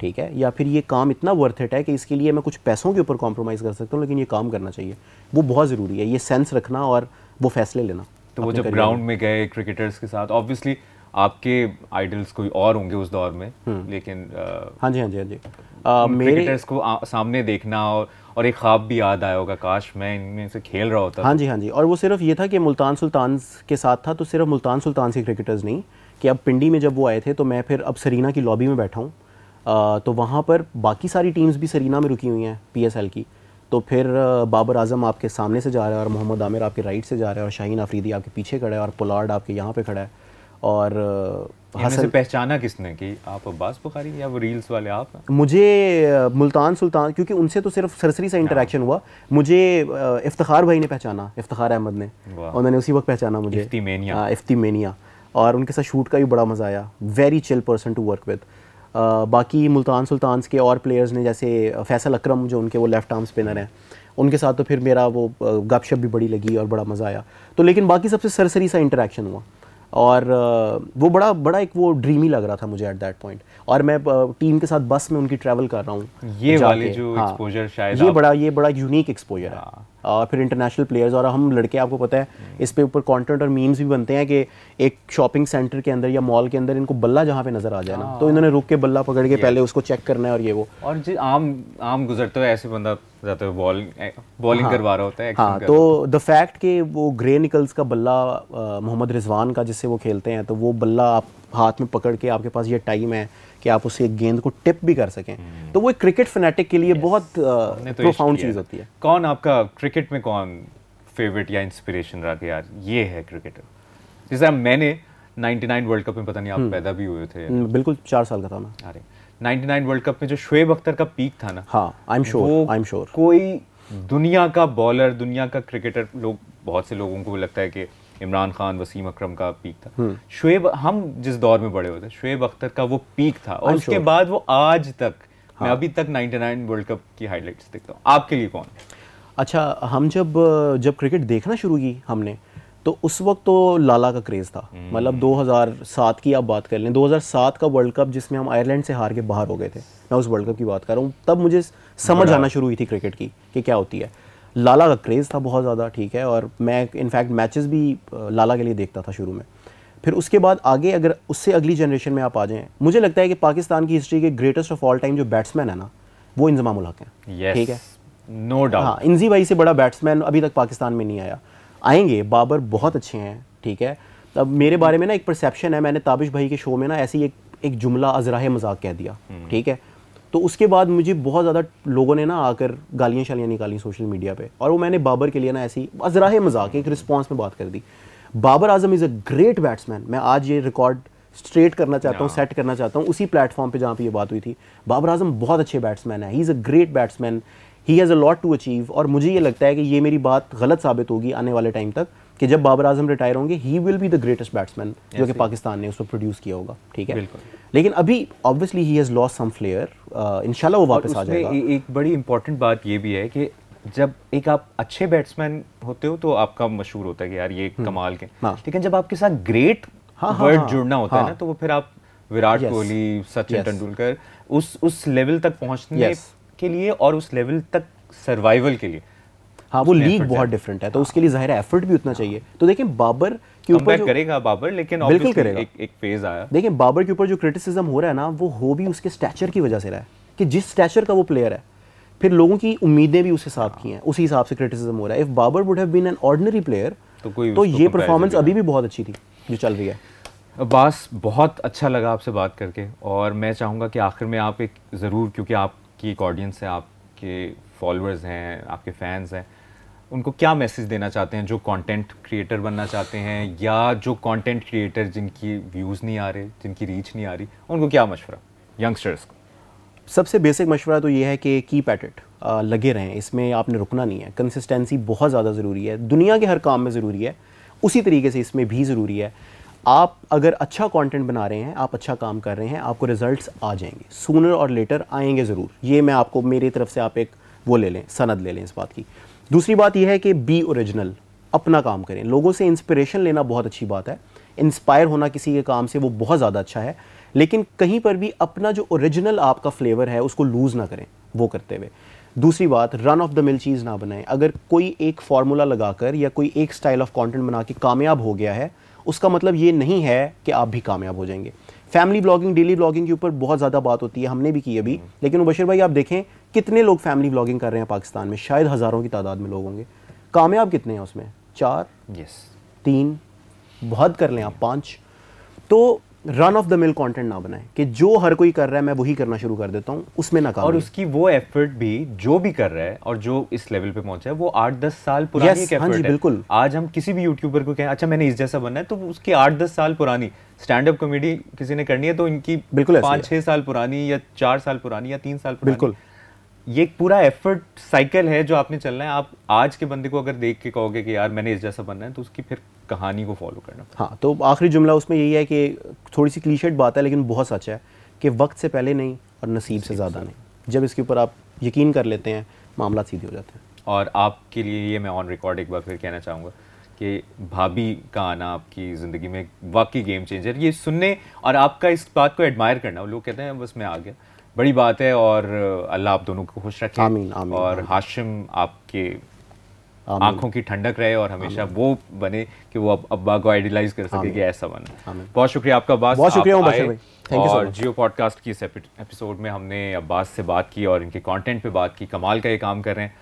ठीक है, या फिर ये काम इतना वर्थ इट है कि इसके लिए मैं कुछ पैसों के ऊपर कॉम्प्रोमाइज़ कर सकता हूँ, लेकिन ये काम करना चाहिए। वो बहुत ज़रूरी है, ये सेंस रखना और वो फैसले लेना। तो वो जब ग्राउंड में गए क्रिकेटर्स के साथ, ऑब्वियसली आपके आइडल्स कोई और होंगे उस दौर में, लेकिन हाँ जी मेरे क्रिकेटर्स को सामने देखना और एक ख्वाब भी याद आया होगा, काश मैं इनमें से खेल रहा होता। हाँ जी। और वो सिर्फ ये था कि मुल्तान सुल्तान्स के साथ था, तो सिर्फ मुल्तान सुल्तान के क्रिकेटर्स नहीं, कि अब पिंडी में जब वो आए थे तो मैं फिर अब सरीना की लॉबी में बैठा हूँ, तो वहाँ पर बाकी सारी टीम्स भी सरीना में रुकी हुई हैं PSL की। तो फिर बाबर आजम आपके सामने से जा रहा है और मोहम्मद आमिर आपके राइट से जा रहा है और शाहीन अफरीदी आपके पीछे खड़ा है और पोलार्ड आपके यहाँ पे खड़ा है। और हसन से पहचाना किसने कि आप अब्बास बुखारी या वो रील्स वाले आप? मुझे मुल्तान सुल्तान, क्योंकि उनसे तो सिर्फ सरसरी सा इंटरेक्शन हुआ। मुझे इफ्तिखार भाई ने पहचाना, इफ्तिखार अहमद ने, उन्होंने उसी वक्त पहचाना मुझे, इफ्तिमेनिया। और उनके साथ शूट का भी बड़ा मज़ा आया। Very chill person to work with. बाकी मुल्तान सुल्तान्स के और प्लेयर्स ने, जैसे फैसल अकरम जो उनके वो लेफ़्ट आर्म स्पिनर हैं, उनके साथ तो फिर मेरा वो गपशप भी बड़ी लगी और बड़ा मज़ा आया। तो लेकिन बाकी सबसे सरसरी सा इंटरेक्शन हुआ और वो बड़ा एक वो ड्रीमी लग रहा था मुझे एट दैट पॉइंट। और मैं टीम के साथ बस में उनकी ट्रैवल कर रहा हूँ, ये वाली जो एक्सपोजर शायद ये बड़ा यूनिक एक्सपोजर है। और फिर इंटरनेशनल प्लेयर्स, और हम लड़के, आपको पता है इस पे ऊपर कंटेंट और मीम्स भी बनते हैं कि एक शॉपिंग सेंटर के अंदर या मॉल के अंदर इनको बल्ला जहाँ पे नजर आ जाए ना, तो इन्होंने रुक के बल्ला पकड़ के पहले उसको चेक करना है और ये वो। और जो आम गुजरते हुए ऐसे बंदा जाते हुए बॉलिंग करवा रहा होता है। हाँ, तो द फैक्ट कि वो ग्रे निकल्स का बल्ला मोहम्मद रिजवान का जिससे वो खेलते हैं, तो वो बल्ला आप हाथ में पकड़ के, आपके पास ये टाइम है कि आप उसे गेंद को टिप भी कर सकें, तो वो एक क्रिकेट फैनेटिक के लिए बहुत प्रोफाउंड चीज़ होती है। कौन आपका क्रिकेट में कौन फेवरेट या इंस्पिरेशन रहा कि यार ये है क्रिकेटर? जैसे मैंने 99 वर्ल्ड कप में, पता नहीं आप पैदा भी हुए थे? बिल्कुल 4 साल का था मैं। अरे 99 वर्ल्ड कप में जो शोएब अख्तर का पीक था ना, हाँ, आई एम श्योर कोई दुनिया का बॉलर, दुनिया का क्रिकेटर, लोग बहुत से लोगों को लगता है कि इमरान खान, वसीम अकरम का पीक था। शोएब, हम जिस दौर में बड़े होते, शोएब अख्तर का वो पीक था, और उसके बाद वो आज तक, मैं अभी तक 99 वर्ल्ड कप की हाइलाइट्स देखता हूँ। आपके लिए कौन? अच्छा, हम जब क्रिकेट देखना शुरू की हमने, तो उस वक्त तो लाला का क्रेज़ था। मतलब 2007 की आप बात कर लें, 2007 का वर्ल्ड कप जिसमें हम आयरलैंड से हार के बाहर हो गए थे, मैं उस वर्ल्ड कप की बात कर रहा हूँ। तब मुझे समझ आना शुरू हुई थी क्रिकेट की कि क्या होती है। लाला का क्रेज़ था बहुत ज़्यादा, ठीक है, और मैं इनफैक्ट मैचेस भी लाला के लिए देखता था शुरू में। फिर उसके बाद आगे, अगर उससे अगली जनरेशन में आप आ जाएँ, मुझे लगता है कि पाकिस्तान की हिस्ट्री के ग्रेटेस्ट ऑफ ऑल टाइम जो बैट्समैन है ना, वो इंजमाम उल हक हैं। ठीक है, नो डाउट। हाँ, इंजी भाई से बड़ा बैट्समैन अभी तक पाकिस्तान में नहीं आया। आएंगे, बाबर बहुत अच्छे हैं, ठीक है। अब मेरे बारे में ना एक परसेप्शन है, मैंने ताबिश भाई के शो में ना ऐसी एक जुमला अजराह मजाक कह दिया, ठीक है। तो उसके बाद मुझे बहुत ज़्यादा लोगों ने ना आकर गालियाँ शालियाँ निकाली सोशल मीडिया पे, और वो मैंने बाबर के लिए ना ऐसी अजराह मजाक एक रिस्पॉन्स में बात कर दी। Babar Azam is a great batsman. मैं आज ये रिकॉर्ड स्ट्रेट करना चाहता हूँ, सेट करना चाहता हूँ उसी प्लेटफॉर्म पे जहाँ पे ये बात हुई थी। बाबर आजम बहुत अच्छे बैट्समैन है, he is a great batsman, he has a lot to achieve. और मुझे ये लगता है कि ये मेरी बात गलत साबित होगी आने वाले टाइम तक, कि जब बाबर आजम रिटायर होंगे, he will be the greatest batsman जो कि पाकिस्तान ने उसको प्रोड्यूस किया होगा, ठीक है। लेकिन अभी obviously he has lost some flair, इंशाल्लाह वो वापस आ जाएगा। एक बड़ी इंपॉर्टेंट बात ये भी है कि जब एक आप अच्छे बैट्समैन होते हो तो आपका मशहूर होता है कि यार ये कमाल के, लेकिन जब आपके साथ ग्रेट वर्ड जुड़ना होता है ना, तो वो फिर आप विराट Yes. कोहली, सचिन Yes. तेंदुलकर उस लेवल तक पहुंचने Yes. के लिए और उस लेवल तक सर्वाइवल के लिए हाँ, वो उसमें लीग effort बहुत ज़्यादा। डिफरेंट है, तो उसके लिए ज़ाहिर है एफर्ट भी उतना चाहिए। तो देखें बाबर के ऊपर कमबैक जो करेगा बाबर, लेकिन बिल्कुल obviously करेगा। एक फेज आया। देखिए बाबर के ऊपर जो क्रिटिसिज्म हो रहा है ना, वो हो भी उसके स्टैचर की वजह से रहा है कि जिस स्टैचर का वो प्लेयर है, फिर लोगों की उम्मीदें भी उस हिसाब की हैं, उसी हिसाब से क्रिटिसिज्म हो रहा है। If Babar would have been an ordinary player तो तो उसको ये comparison परफॉर्मेंस भी अभी भी बहुत अच्छी थी जो चल रही है। अब्बास, बहुत अच्छा लगा आपसे बात करके, और मैं चाहूँगा कि आखिर में आप एक ज़रूर, क्योंकि आपकी एक ऑडियंस है, आपके फॉलोअर्स हैं, आपके फैंस हैं, उनको क्या मैसेज देना चाहते हैं जो कंटेंट क्रिएटर बनना चाहते हैं, या जो कंटेंट क्रिएटर जिनकी व्यूज़ नहीं आ रहे, जिनकी रीच नहीं आ रही, उनको क्या मशवरा यंगस्टर्स को? सबसे बेसिक मशवरा तो ये है कि कीप एट इट, लगे रहें, इसमें आपने रुकना नहीं है। कंसिस्टेंसी बहुत ज़्यादा ज़रूरी है, दुनिया के हर काम में ज़रूरी है, उसी तरीके से इसमें भी ज़रूरी है। आप अगर अच्छा कंटेंट बना रहे हैं, आप अच्छा काम कर रहे हैं, आपको रिजल्ट्स आ जाएंगे, सूनर और लेटर आएंगे ज़रूर। ये मैं आपको मेरी तरफ से आप एक वो ले लें, सनद ले लें इस बात की। दूसरी बात यह है कि बी ओरिजिनल, अपना काम करें। लोगों से इंस्पिरेशन लेना बहुत अच्छी बात है, इंस्पायर होना किसी के काम से वो बहुत ज़्यादा अच्छा है, लेकिन कहीं पर भी अपना जो ओरिजिनल आपका फ्लेवर है उसको लूज़ ना करें वो करते हुए। दूसरी बात, रन ऑफ द मिल चीज़ ना बनाएं। अगर कोई एक फार्मूला लगाकर या कोई एक स्टाइल ऑफ कंटेंट बना के कामयाब हो गया है, उसका मतलब ये नहीं है कि आप भी कामयाब हो जाएंगे। फैमिली ब्लॉगिंग, डेली ब्लॉगिंग के ऊपर बहुत ज़्यादा बात होती है, हमने भी की अभी, लेकिन मुबशिर भाई आप देखें कितने लोग फैमिली ब्लॉगिंग कर रहे हैं पाकिस्तान में, शायद हज़ारों की तादाद में लोग होंगे। कामयाब कितने हैं उसमें? 4, यस, 3, बहुत कर लें आप 5। तो run of the mill content ना बनाएं कि जो हर कोई कर रहा है मैं वही करना शुरू कर देता हूं, उसमें ना और उसकी वो एफर्ट भी जो भी कर रहा है और जो इस लेवल पे पहुंचा है वो 8-10 साल पुरानी एक हाँ जी, एफर्ट है। बिल्कुल। आज हम किसी भी यूट्यूबर को कहें अच्छा मैंने इस जैसा बनना है, तो उसकी 8-10 साल पुरानी स्टैंड अप कॉमेडी किसी ने करनी है तो इनकी बिल्कुल 5-6 साल पुरानी या 4 साल पुरानी या 3 साल पुरानी। बिल्कुल। ये एक पूरा एफर्ट साइकिल है जो आपने चलना है। आप आज के बंदे को अगर देख के कहोगे कि यार मैंने इस जैसा बनना है, तो उसकी फिर कहानी को फॉलो करना। हाँ, तो आखिरी जुमला उसमें यही है कि थोड़ी सी क्लीशेड बात है लेकिन बहुत सच है कि वक्त से पहले नहीं और नसीब से ज़्यादा नहीं। जब इसके ऊपर आप यकीन कर लेते हैं, मामला सीधे हो जाते हैं। और आपके लिए ये मैं ऑन रिकॉर्ड एक बार फिर कहना चाहूँगा कि भाभी का आना आपकी ज़िंदगी में वाकई गेम चेंजर। ये सुनने और आपका इस बात को एडमायर करना, लोग कहते हैं बस मैं आ गया, बड़ी बात है। और अल्लाह आप दोनों को खुश रखे। आमीन, आमीन, और आमीन। हाशिम आपके आंखों की ठंडक रहे और हमेशा वो बने कि वो अब्बा को आइडियलाइज कर सके कि ऐसा बना। बहुत शुक्रिया आपका अब्बास, बहुत शुक्रिया आप मुबशिर आए। भाई, थैंक यू सो और मच। जियो पॉडकास्ट की इस एपिसोड में हमने अब्बास से बात की और इनके कंटेंट पे बात की। कमाल का ये काम कर रहे हैं।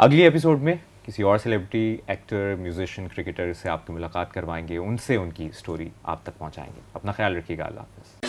अगली एपिसोड में किसी और सेलिब्रिटी, एक्टर, म्यूजिशियन, क्रिकेटर से आपकी मुलाकात करवाएंगे, उनसे उनकी स्टोरी आप तक पहुंचाएंगे। अपना ख्याल रखिएगा। अल्लाह हाफ़िज़।